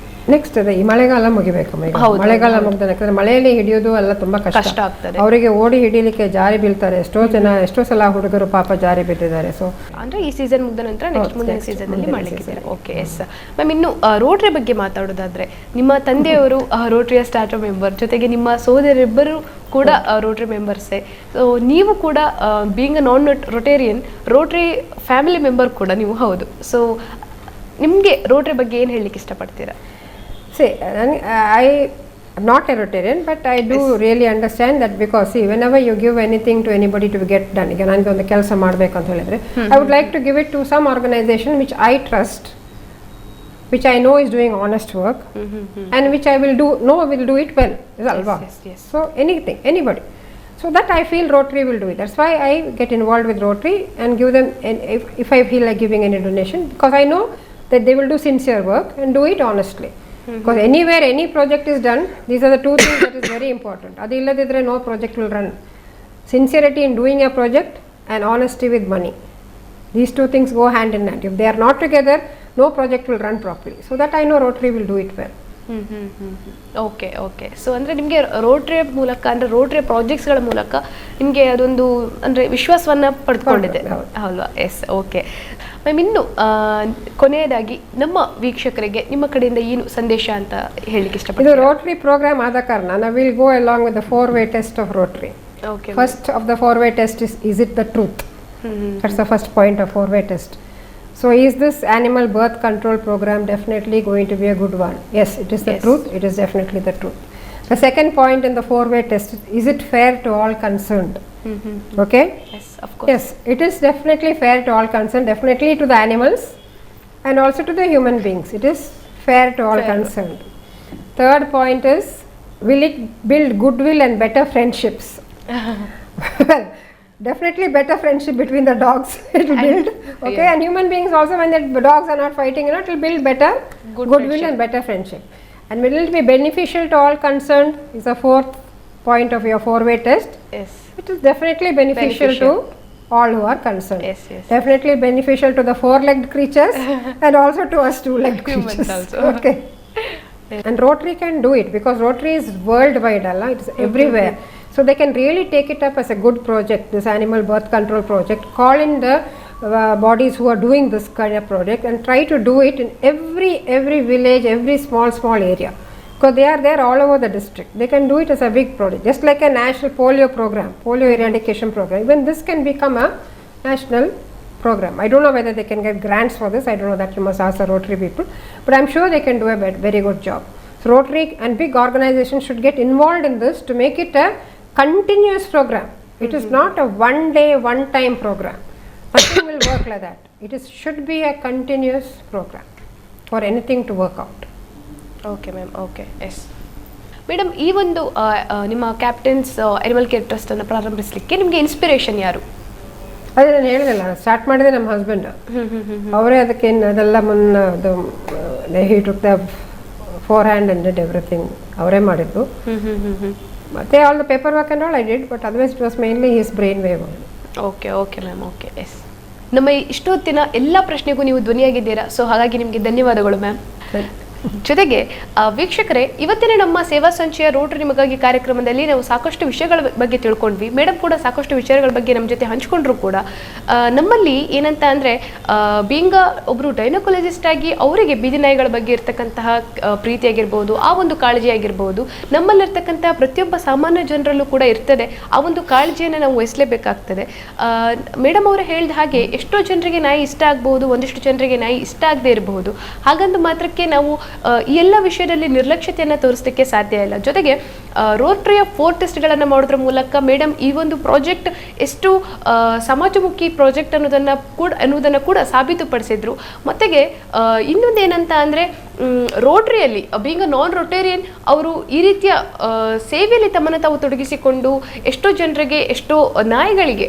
Speaker 2: ನೆಕ್ಸ್ಟ್ ಅದೇ ಈ ಮಳೆಗಾಲ ಮುಗಿಬೇಕು. ಮಳೆಗಾಲ ಮುಗಿದ ಯಾಕಂದ್ರೆ ಮಳೆಯಲ್ಲಿ ಹಿಡಿಯೋದು ಎಲ್ಲ ತುಂಬಾ ಕಷ್ಟ ಆಗ್ತದೆ. ಅವರಿಗೆ ಓಡಿ ಹಿಡಿಲಿಕ್ಕೆ ಜಾರಿ ಬೀಳ್ತಾರೆ. ಎಷ್ಟೋ ಸಲ ಹುಡುಗರು ಪಾಪ ಜಾರಿ ಬಿದ್ದಿದ್ದಾರೆ. ಸೊ
Speaker 1: ಅಂದ್ರೆ ಈ ಸೀಸನ್ ಮುಗಿದ ನಂತರ ನೆಕ್ಸ್ಟ್ ಮುಂದಿನ ಸೀಸನ್ ಅಲ್ಲಿ ಮಾಡಲಿಕ್ಕೆ. Okay yes ma'am. ಇನ್ನು ರೋಟರಿ ಬಗ್ಗೆ ಮಾತಾಡೋದಾದ್ರೆ, ನಿಮ್ಮ ತಂದೆಯವರು ರೋಟರಿಯ ಸ್ಟಾರ್ಟರ್ ಮೆಂಬರ್, ಜೊತೆಗೆ ನಿಮ್ಮ ಸಹೋದರಿಬ್ಬರು ಕೂಡ ರೋಟರಿ ಮೆಂಬರ್ಸೇ. ಸೊ ನೀವು ಕೂಡ being a non Rotarian, Rotary family member ಕೂಡ ನೀವು ಹೌದು. ಸೊ ನಿಮಗೆ ರೋಟರಿ ಬಗ್ಗೆ ಏನು ಹೇಳಲಿಕ್ಕೆ ಇಷ್ಟಪಡ್ತೀರಾ?
Speaker 2: See, I am not a Rotarian, but I do really understand that, because see, whenever you give anything to anybody to get done, ಈಗ ನನಗೆ ಒಂದು ಕೆಲಸ ಮಾಡಬೇಕು ಅಂತ ಹೇಳಿದ್ರೆ I would like to give it to some organization which I trust, which I know is doing honest work, and which I will do it well. Yes. So anything, anybody. So that I feel Rotary will do it. That's why I get involved with Rotary and give them, if I feel like giving any donation, because I know that they will do sincere work and do it honestly. Because anywhere any project is done, these are the two things that is very important. Adu illadidre no project will run. Sincerity in doing a project and honesty with money, these two things go hand in hand. If they are not together, no project will run properly. So that I know Rotary will do it well.
Speaker 1: Okay. So ಅಂದರೆ ನಿಮಗೆ Rotary ಮೂಲಕ, ಅಂದರೆ Rotary ಪ್ರಾಜೆಕ್ಟ್ಸ್ಗಳ ಮೂಲಕ ನಿಮಗೆ ಅದೊಂದು ಅಂದರೆ ವಿಶ್ವಾಸವನ್ನು ಪಡೆದುಕೊಂಡಿದೆ ಅಲ್ವಾ? Yes okay ma'am. ಇನ್ನು ಕೊನೆಯದಾಗಿ ನಮ್ಮ ವೀಕ್ಷಕರಿಗೆ ನಿಮ್ಮ ಕಡೆಯಿಂದ ಏನು ಸಂದೇಶ ಅಂತ ಹೇಳಲಿಕ್ಕೆ ಇಷ್ಟಪಡ್ತೀನಿ?
Speaker 2: ಇದು ರೋಟರಿ ಪ್ರೋಗ್ರಾಮ್ ಆದ ಕಾರಣ ನಾವು will go along with the 4-way test of Rotary. First of the 4-way test is it the truth? That's the first point of 4-way test. So is this animal birth control program definitely going to be a good one? Yes, it is the truth. It is definitely the truth. The second point in the 4-way test is it fair to all concerned? Okay?
Speaker 1: Yes, of course.
Speaker 2: Yes, it is definitely fair to all concerned, definitely to the animals and also to the human beings. It is fair to all concerned. Third point is, will it build goodwill and better friendships? Well, definitely better friendship between the dogs it will build. Okay, and human beings also, when the dogs are not fighting, it will build better goodwill and better friendship. And will it be beneficial to all concerned is the fourth point of your 4-way test.
Speaker 1: Yes,
Speaker 2: it is definitely beneficial to all who are concerned.
Speaker 1: Yes.
Speaker 2: Definitely beneficial to the 4-legged creatures and also to us 2-legged creatures also. Okay. And Rotary can do it, because Rotary is worldwide, it is everywhere. So they can really take it up as a good project, this animal birth control project, call in the bodies who are doing this kind of project and try to do it in every village, every small area. Because they are there all over the district. They can do it as a big project, just like a national polio program, polio eradication program. Even this can become a national program. I don't know whether they can get grants for this. I don't know, that you must ask the Rotary people. But I'm sure they can do a very good job. So Rotary and big organizations should get involved in this to make it a continuous program. It is not a one day, one time program. Nothing will work like that. Should be a continuous program for anything to work out.
Speaker 1: Okay ma'am, okay, yes madam. ಈ ಒಂದು ನಿಮ್ಮ captains animal care ಟ್ರಸ್ಟನ್ನು ಪ್ರಾರಂಭಿಸಲಿಕ್ಕೆ ನಿಮಗೆ inspiration ಯಾರು?
Speaker 2: ಅದೇ ನಾನು ಹೇಳಿದಲ್ಲ, start ಮಾಡಿದೆ ನಮ್ಮ ಹಸ್ಬೆಂಡ್. ಅವರೇ ಅದಕ್ಕೆ ಅದೆಲ್ಲ ಮುನ್ನ ಅದು he took the forehand and did everything. ಅವರೇ ಮಾಡಿದ್ದು. ಮತ್ತೆ all the paperwork and all I did, but otherwise it was mainly his brainwave.
Speaker 1: Okay, okay ma'am, okay, yes. ನಮ್ಮ ಇಷ್ಟೊತ್ತಿನ ಎಲ್ಲ ಪ್ರಶ್ನೆಗೂ ನೀವು ಧ್ವನಿಯಾಗಿದ್ದೀರಾ, ಸೊ ಹಾಗಾಗಿ ನಿಮಗೆ ಧನ್ಯವಾದಗಳು ಮ್ಯಾಮ್. ಜೊತೆಗೆ ವೀಕ್ಷಕರೇ, ಇವತ್ತಿನ ನಮ್ಮ ಸೇವಾ ಸಂಚಯ ರೋಟರಿ ನಿಮಗಾಗಿ ಕಾರ್ಯಕ್ರಮದಲ್ಲಿ ನಾವು ಸಾಕಷ್ಟು ವಿಷಯಗಳ ಬಗ್ಗೆ ತಿಳ್ಕೊಂಡ್ವಿ. ಮೇಡಮ್ ಕೂಡ ಸಾಕಷ್ಟು ವಿಷಯಗಳ ಬಗ್ಗೆ ನಮ್ಮ ಜೊತೆ ಹಂಚ್ಕೊಂಡ್ರು ಕೂಡ. ನಮ್ಮಲ್ಲಿ ಏನಂತ ಅಂದರೆ, ಬೀಂಗ ಒಬ್ಬರು ಡೈನೋಕಾಲಜಿಸ್ಟ್ ಆಗಿ ಅವರಿಗೆ ಬೀದಿ ನಾಯಿಗಳ ಬಗ್ಗೆ ಇರ್ತಕ್ಕಂತಹ ಪ್ರೀತಿ ಆಗಿರ್ಬೋದು, ಆ ಒಂದು ಕಾಳಜಿ ಆಗಿರ್ಬೋದು, ನಮ್ಮಲ್ಲಿರ್ತಕ್ಕಂತಹ ಪ್ರತಿಯೊಬ್ಬ ಸಾಮಾನ್ಯ ಜನರಲ್ಲೂ ಕೂಡ ಇರ್ತದೆ. ಆ ಒಂದು ಕಾಳಜಿಯನ್ನು ನಾವು ವಹಿಸಲೇಬೇಕಾಗ್ತದೆ. ಮೇಡಮ್ ಅವರು ಹೇಳಿದ ಹಾಗೆ ಎಷ್ಟೋ ಜನರಿಗೆ ನಾಯಿ ಇಷ್ಟ ಆಗ್ಬೋದು, ಒಂದಿಷ್ಟು ಜನರಿಗೆ ನಾಯಿ ಇಷ್ಟ ಆಗದೆ ಇರಬಹುದು. ಹಾಗಂತ ಮಾತ್ರಕ್ಕೆ ನಾವು ಈ ಎಲ್ಲ ವಿಷಯದಲ್ಲಿ ನಿರ್ಲಕ್ಷ್ಯತೆಯನ್ನು ತೋರಿಸಲಿಕ್ಕೆ ಸಾಧ್ಯ ಇಲ್ಲ. ಜೊತೆಗೆ ರೋಟರಿಯ 4 ಟೆಸ್ಟ್ಗಳನ್ನು ಮಾಡೋದ್ರ ಮೂಲಕ ಮೇಡಮ್ ಈ ಒಂದು ಪ್ರಾಜೆಕ್ಟ್ ಎಷ್ಟು ಸಮಾಜಮುಖಿ ಪ್ರಾಜೆಕ್ಟ್ ಅನ್ನೋದನ್ನು ಕೂಡ ಸಾಬೀತುಪಡಿಸಿದ್ರು. ಮತ್ತೆಗೆ ಇನ್ನೊಂದೇನಂತ ಅಂದರೆ, ರೋಟರಿಯಲ್ಲಿ ಬೀಂಗ್ ನಾನ್ ರೊಟೇರಿಯನ್ ಅವರು ಈ ರೀತಿಯ ಸೇವೆಯಲ್ಲಿ ತಮ್ಮನ್ನು ತಾವು ತೊಡಗಿಸಿಕೊಂಡು ಎಷ್ಟೋ ಜನರಿಗೆ, ಎಷ್ಟೋ ನಾಯಿಗಳಿಗೆ,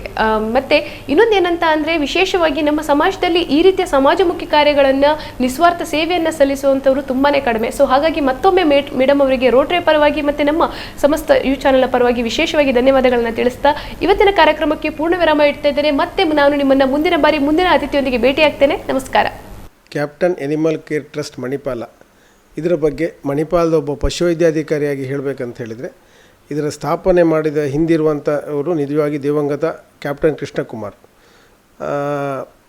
Speaker 1: ಮತ್ತು ಇನ್ನೊಂದೇನಂತ ಅಂದರೆ ವಿಶೇಷವಾಗಿ ನಮ್ಮ ಸಮಾಜದಲ್ಲಿ ಈ ರೀತಿಯ ಸಮಾಜಮುಖಿ ಕಾರ್ಯಗಳನ್ನು, ನಿಸ್ವಾರ್ಥ ಸೇವೆಯನ್ನು ಸಲ್ಲಿಸುವಂಥವ್ರು ತುಂಬಾ ಕಡಿಮೆ. ಸೊ ಹಾಗಾಗಿ ಮತ್ತೊಮ್ಮೆ ಮೇಡಮ್ ಅವರಿಗೆ ರೋಟರಿ ಪರವಾಗಿ ಮತ್ತು ನಮ್ಮ ಸಮಸ್ತ ಚಾನೆಲ್ನ ಪರವಾಗಿ ವಿಶೇಷವಾಗಿ ಧನ್ಯವಾದಗಳನ್ನು ತಿಳಿಸ್ತಾ ಇವತ್ತಿನ ಕಾರ್ಯಕ್ರಮಕ್ಕೆ ಪೂರ್ಣ ವಿರಾಮ ಇಡ್ತಾ ಇದ್ದೇನೆ. ಮತ್ತೆ ನಾನು ನಿಮ್ಮನ್ನು ಮುಂದಿನ ಬಾರಿ ಮುಂದಿನ ಅತಿಥಿಯೊಂದಿಗೆ ಭೇಟಿಯಾಗ್ತೇನೆ. ನಮಸ್ಕಾರ.
Speaker 4: Captain animal care trust Manipal, ಇದರ ಬಗ್ಗೆ ಮಣಿಪಾಲದ ಒಬ್ಬ ಪಶುವೈದ್ಯಾಧಿಕಾರಿಯಾಗಿ ಹೇಳಬೇಕಂತ ಹೇಳಿದರೆ, ಇದರ ಸ್ಥಾಪನೆ ಮಾಡಿದ ಹಿಂದಿರುವಂಥವರು ನಿಜವಾಗಿ ದಿವಂಗತ ಕ್ಯಾಪ್ಟನ್ ಕೃಷ್ಣಕುಮಾರ್.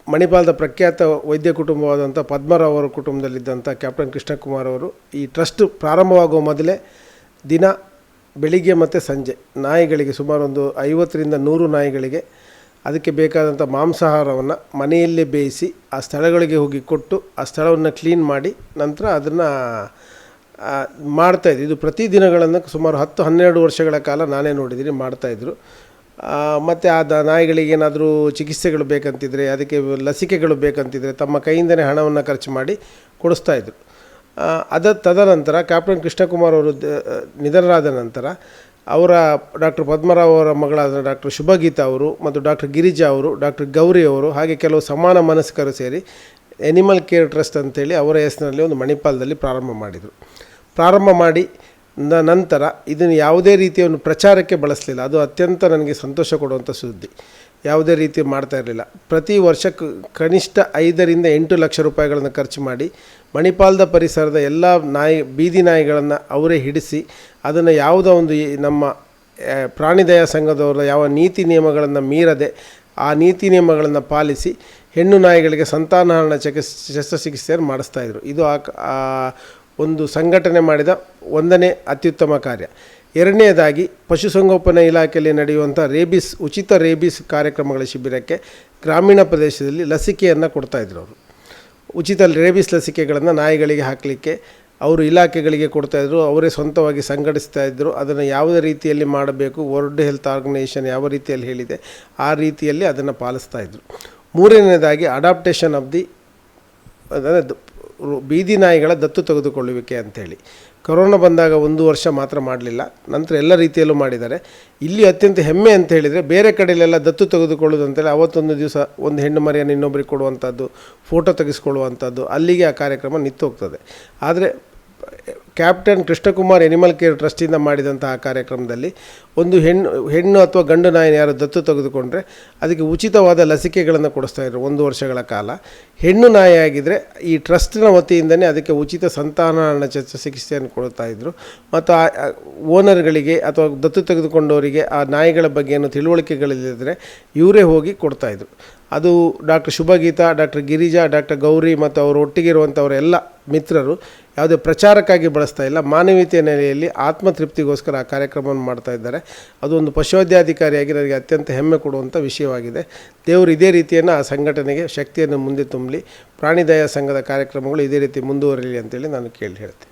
Speaker 4: ಮಣಿಪಾಲದ ಪ್ರಖ್ಯಾತ ವೈದ್ಯ ಕುಟುಂಬವಾದಂಥ ಪದ್ಮರಾವ್ ಅವರ ಕುಟುಂಬದಲ್ಲಿದ್ದಂಥ ಕ್ಯಾಪ್ಟನ್ ಕೃಷ್ಣಕುಮಾರ್ ಅವರು ಈ ಟ್ರಸ್ಟ್ ಪ್ರಾರಂಭವಾಗುವ ಮೊದಲೇ ದಿನ ಬೆಳಿಗ್ಗೆ ಮತ್ತು ಸಂಜೆ ನಾಯಿಗಳಿಗೆ ಸುಮಾರು ಒಂದು 50ರಿಂದ 100 ನಾಯಿಗಳಿಗೆ ಅದಕ್ಕೆ ಬೇಕಾದಂಥ ಮಾಂಸಾಹಾರವನ್ನು ಮನೆಯಲ್ಲೇ ಬೇಯಿಸಿ ಆ ಸ್ಥಳಗಳಿಗೆ ಹೋಗಿ ಕೊಟ್ಟು ಆ ಸ್ಥಳವನ್ನು ಕ್ಲೀನ್ ಮಾಡಿ ನಂತರ ಅದನ್ನು ಮಾಡ್ತಾಯಿದ್ರು. ಇದು ಪ್ರತಿ ದಿನಗಳನ್ನು ಸುಮಾರು 10-12 ವರ್ಷಗಳ ಕಾಲ ನಾನೇ ನೋಡಿದ್ದೀನಿ ಮಾಡ್ತಾಯಿದ್ರು. ಮತ್ತು ಆ ನಾಯಿಗಳಿಗೆ ಏನಾದರೂ ಚಿಕಿತ್ಸೆಗಳು ಬೇಕಂತಿದ್ರೆ, ಅದಕ್ಕೆ ಲಸಿಕೆಗಳು ಬೇಕಂತಿದ್ರೆ ತಮ್ಮ ಕೈಯಿಂದಲೇ ಹಣವನ್ನು ಖರ್ಚು ಮಾಡಿ ಕೊಡಿಸ್ತಾಯಿದ್ರು. ತದನಂತರ ಕ್ಯಾಪ್ಟನ್ ಕೃಷ್ಣಕುಮಾರ್ ಅವರು ನಿಧನರಾದ ನಂತರ ಅವರ ಡಾಕ್ಟರ್ ಪದ್ಮರಾವ್ ಅವರ ಮಗಳಾದ ಡಾಕ್ಟರ್ ಶುಭಗೀತಾ ಅವರು ಮತ್ತು ಡಾಕ್ಟರ್ ಗಿರಿಜಾ ಅವರು, ಡಾಕ್ಟರ್ ಗೌರಿ ಅವರು, ಹಾಗೆ ಕೆಲವು ಸಮಾನ ಮನಸ್ಕರು ಸೇರಿ ಎನಿಮಲ್ ಕೇರ್ ಟ್ರಸ್ಟ್ ಅಂತೇಳಿ ಅವರ ಹೆಸರಿನಲ್ಲಿ ಒಂದು ಮಣಿಪಾಲದಲ್ಲಿ ಪ್ರಾರಂಭ ಮಾಡಿ ನಂತರ ಇದನ್ನು ಯಾವುದೇ ರೀತಿಯ ಒಂದು ಪ್ರಚಾರಕ್ಕೆ ಬಳಸಲಿಲ್ಲ. ಅದು ಅತ್ಯಂತ ನನಗೆ ಸಂತೋಷ ಕೊಡುವಂಥ ಸುದ್ದಿ. ಯಾವುದೇ ರೀತಿ ಮಾಡ್ತಾ ಇರಲಿಲ್ಲ. ಪ್ರತಿ ವರ್ಷ ಕನಿಷ್ಠ 5ರಿಂದ 8 ಲಕ್ಷ ರೂಪಾಯಿಗಳನ್ನು ಖರ್ಚು ಮಾಡಿ ಮಣಿಪಾಲದ ಪರಿಸರದ ಎಲ್ಲ ಬೀದಿ ನಾಯಿಗಳನ್ನು ಅವರೇ ಹಿಡಿಸಿ ಅದನ್ನು ಯಾವುದೋ ಒಂದು ನಮ್ಮ ಪ್ರಾಣಿದಯಾ ಸಂಘದವರ ಯಾವ ನೀತಿ ನಿಯಮಗಳನ್ನು ಮೀರದೆ ಆ ನೀತಿ ನಿಯಮಗಳನ್ನು ಪಾಲಿಸಿ ಹೆಣ್ಣು ನಾಯಿಗಳಿಗೆ ಸಂತಾನಹರಣ ಶಸ್ತ್ರಚಿಕಿತ್ಸೆಯನ್ನು ಮಾಡಿಸ್ತಾಯಿದ್ರು. ಇದು ಒಂದು ಸಂಘಟನೆ ಮಾಡಿದ ಒಂದನೇ ಅತ್ಯುತ್ತಮ ಕಾರ್ಯ. ಎರಡನೇದಾಗಿ ಪಶುಸಂಗೋಪನಾ ಇಲಾಖೆಯಲ್ಲಿ ನಡೆಯುವಂಥ ಉಚಿತ ರೇಬಿಸ್ ಕಾರ್ಯಕ್ರಮಗಳ ಶಿಬಿರಕ್ಕೆ ಗ್ರಾಮೀಣ ಪ್ರದೇಶದಲ್ಲಿ ಲಸಿಕೆಯನ್ನು ಕೊಡ್ತಾಯಿದ್ರು. ಅವರು ಉಚಿತ ರೇಬಿಸ್ ಲಸಿಕೆಗಳನ್ನು ನಾಯಿಗಳಿಗೆ ಹಾಕಲಿಕ್ಕೆ ಅವರು ಇಲಾಖೆಗಳಿಗೆ ಕೊಡ್ತಾಯಿದ್ರು. ಅವರೇ ಸ್ವಂತವಾಗಿ ಸಂಘಟಿಸ್ತಾಯಿದ್ರು. ಅದನ್ನು ಯಾವುದೇ ರೀತಿಯಲ್ಲಿ ಮಾಡಬೇಕು, ವರ್ಲ್ಡ್ ಹೆಲ್ತ್ ಆರ್ಗನೈಸೇಷನ್ ಯಾವ ರೀತಿಯಲ್ಲಿ ಹೇಳಿದೆ ಆ ರೀತಿಯಲ್ಲಿ ಅದನ್ನು ಪಾಲಿಸ್ತಾಯಿದ್ರು. ಮೂರನೇದಾಗಿ ಅಡಾಪ್ಟೇಷನ್ ಆಫ್ ದಿ ಬೀದಿ ನಾಯಿಗಳ ದತ್ತು ತೆಗೆದುಕೊಳ್ಳುವಿಕೆ ಅಂಥೇಳಿ. ಕೊರೋನಾ ಬಂದಾಗ 1 ವರ್ಷ ಮಾತ್ರ ಮಾಡಲಿಲ್ಲ, ನಂತರ ಎಲ್ಲ ರೀತಿಯಲ್ಲೂ ಮಾಡಿದ್ದಾರೆ. ಇಲ್ಲಿ ಅತ್ಯಂತ ಹೆಮ್ಮೆ ಅಂತ ಹೇಳಿದರೆ, ಬೇರೆ ಕಡೆಯಲ್ಲೆಲ್ಲ ದತ್ತು ತೆಗೆದುಕೊಳ್ಳೋದು ಅಂತೇಳಿ ಅವತ್ತೊಂದು ದಿವಸ ಒಂದು ಹೆಣ್ಣು ಮರಿಯನ್ನು ಇನ್ನೊಬ್ಬರಿಗೆ ಕೊಡುವಂಥದ್ದು, ಫೋಟೋ ತೆಗೆಸ್ಕೊಳ್ಳುವಂಥದ್ದು, ಅಲ್ಲಿಗೆ ಆ ಕಾರ್ಯಕ್ರಮ ನಿಂತು ಹೋಗ್ತದೆ. ಆದರೆ ಕ್ಯಾಪ್ಟನ್ ಕೃಷ್ಣಕುಮಾರ್ ಎನಿಮಲ್ ಕೇರ್ ಟ್ರಸ್ಟಿಂದ ಮಾಡಿದಂತಹ ಕಾರ್ಯಕ್ರಮದಲ್ಲಿ ಒಂದು ಹೆಣ್ಣು ಅಥವಾ ಗಂಡು ನಾಯಿನ ಯಾರು ದತ್ತು ತೆಗೆದುಕೊಂಡ್ರೆ ಅದಕ್ಕೆ ಉಚಿತವಾದ ಲಸಿಕೆಗಳನ್ನು ಕೊಡಿಸ್ತಾಯಿದ್ರು 1 ವರ್ಷಗಳ ಕಾಲ. ಹೆಣ್ಣು ನಾಯಿ ಆಗಿದ್ದರೆ ಈ ಟ್ರಸ್ಟಿನ ವತಿಯಿಂದನೇ ಅದಕ್ಕೆ ಉಚಿತ ಸಂತಾನಹರಣ ಚಿಕಿತ್ಸೆಯನ್ನು ಕೊಡ್ತಾಯಿದ್ರು. ಮತ್ತು ಆ ಓನರ್ಗಳಿಗೆ ಅಥವಾ ದತ್ತು ತೆಗೆದುಕೊಂಡವರಿಗೆ ಆ ನಾಯಿಗಳ ಬಗ್ಗೆ ಏನು ತಿಳುವಳಿಕೆಗಳಿಲ್ಲದಿದ್ದರೆ ಇವರೇ ಹೋಗಿ ಕೊಡ್ತಾಯಿದ್ರು. ಅದು doctor Shubhageetha, doctor Girija, doctor Gauri ಮತ್ತು ಅವರು ಒಟ್ಟಿಗೆ ಇರುವಂಥವರೆಲ್ಲ ಮಿತ್ರರು ಯಾವುದೇ ಪ್ರಚಾರಕ್ಕಾಗಿ ಬಳಸ್ತಾ ಇಲ್ಲ, ಮಾನವೀಯತೆಯ ನೆಲೆಯಲ್ಲಿ ಆತ್ಮತೃಪ್ತಿಗೋಸ್ಕರ ಆ ಕಾರ್ಯಕ್ರಮವನ್ನು ಮಾಡ್ತಾ ಇದ್ದಾರೆ. ಅದು ಒಂದು ಪಶುವೈದ್ಯಾಧಿಕಾರಿಯಾಗಿ ನನಗೆ ಅತ್ಯಂತ ಹೆಮ್ಮೆ ಕೊಡುವಂಥ ವಿಷಯವಾಗಿದೆ. ದೇವರು ಇದೇ ರೀತಿಯನ್ನು ಆ ಸಂಘಟನೆಗೆ ಶಕ್ತಿಯನ್ನು ಮುಂದೆ ತುಂಬಲಿ, ಪ್ರಾಣಿದಯಾ ಸಂಘದ ಕಾರ್ಯಕ್ರಮಗಳು ಇದೇ ರೀತಿ ಮುಂದುವರಿಯಲಿ ಅಂತೇಳಿ ನಾನು ಹೇಳ್ತೀನಿ.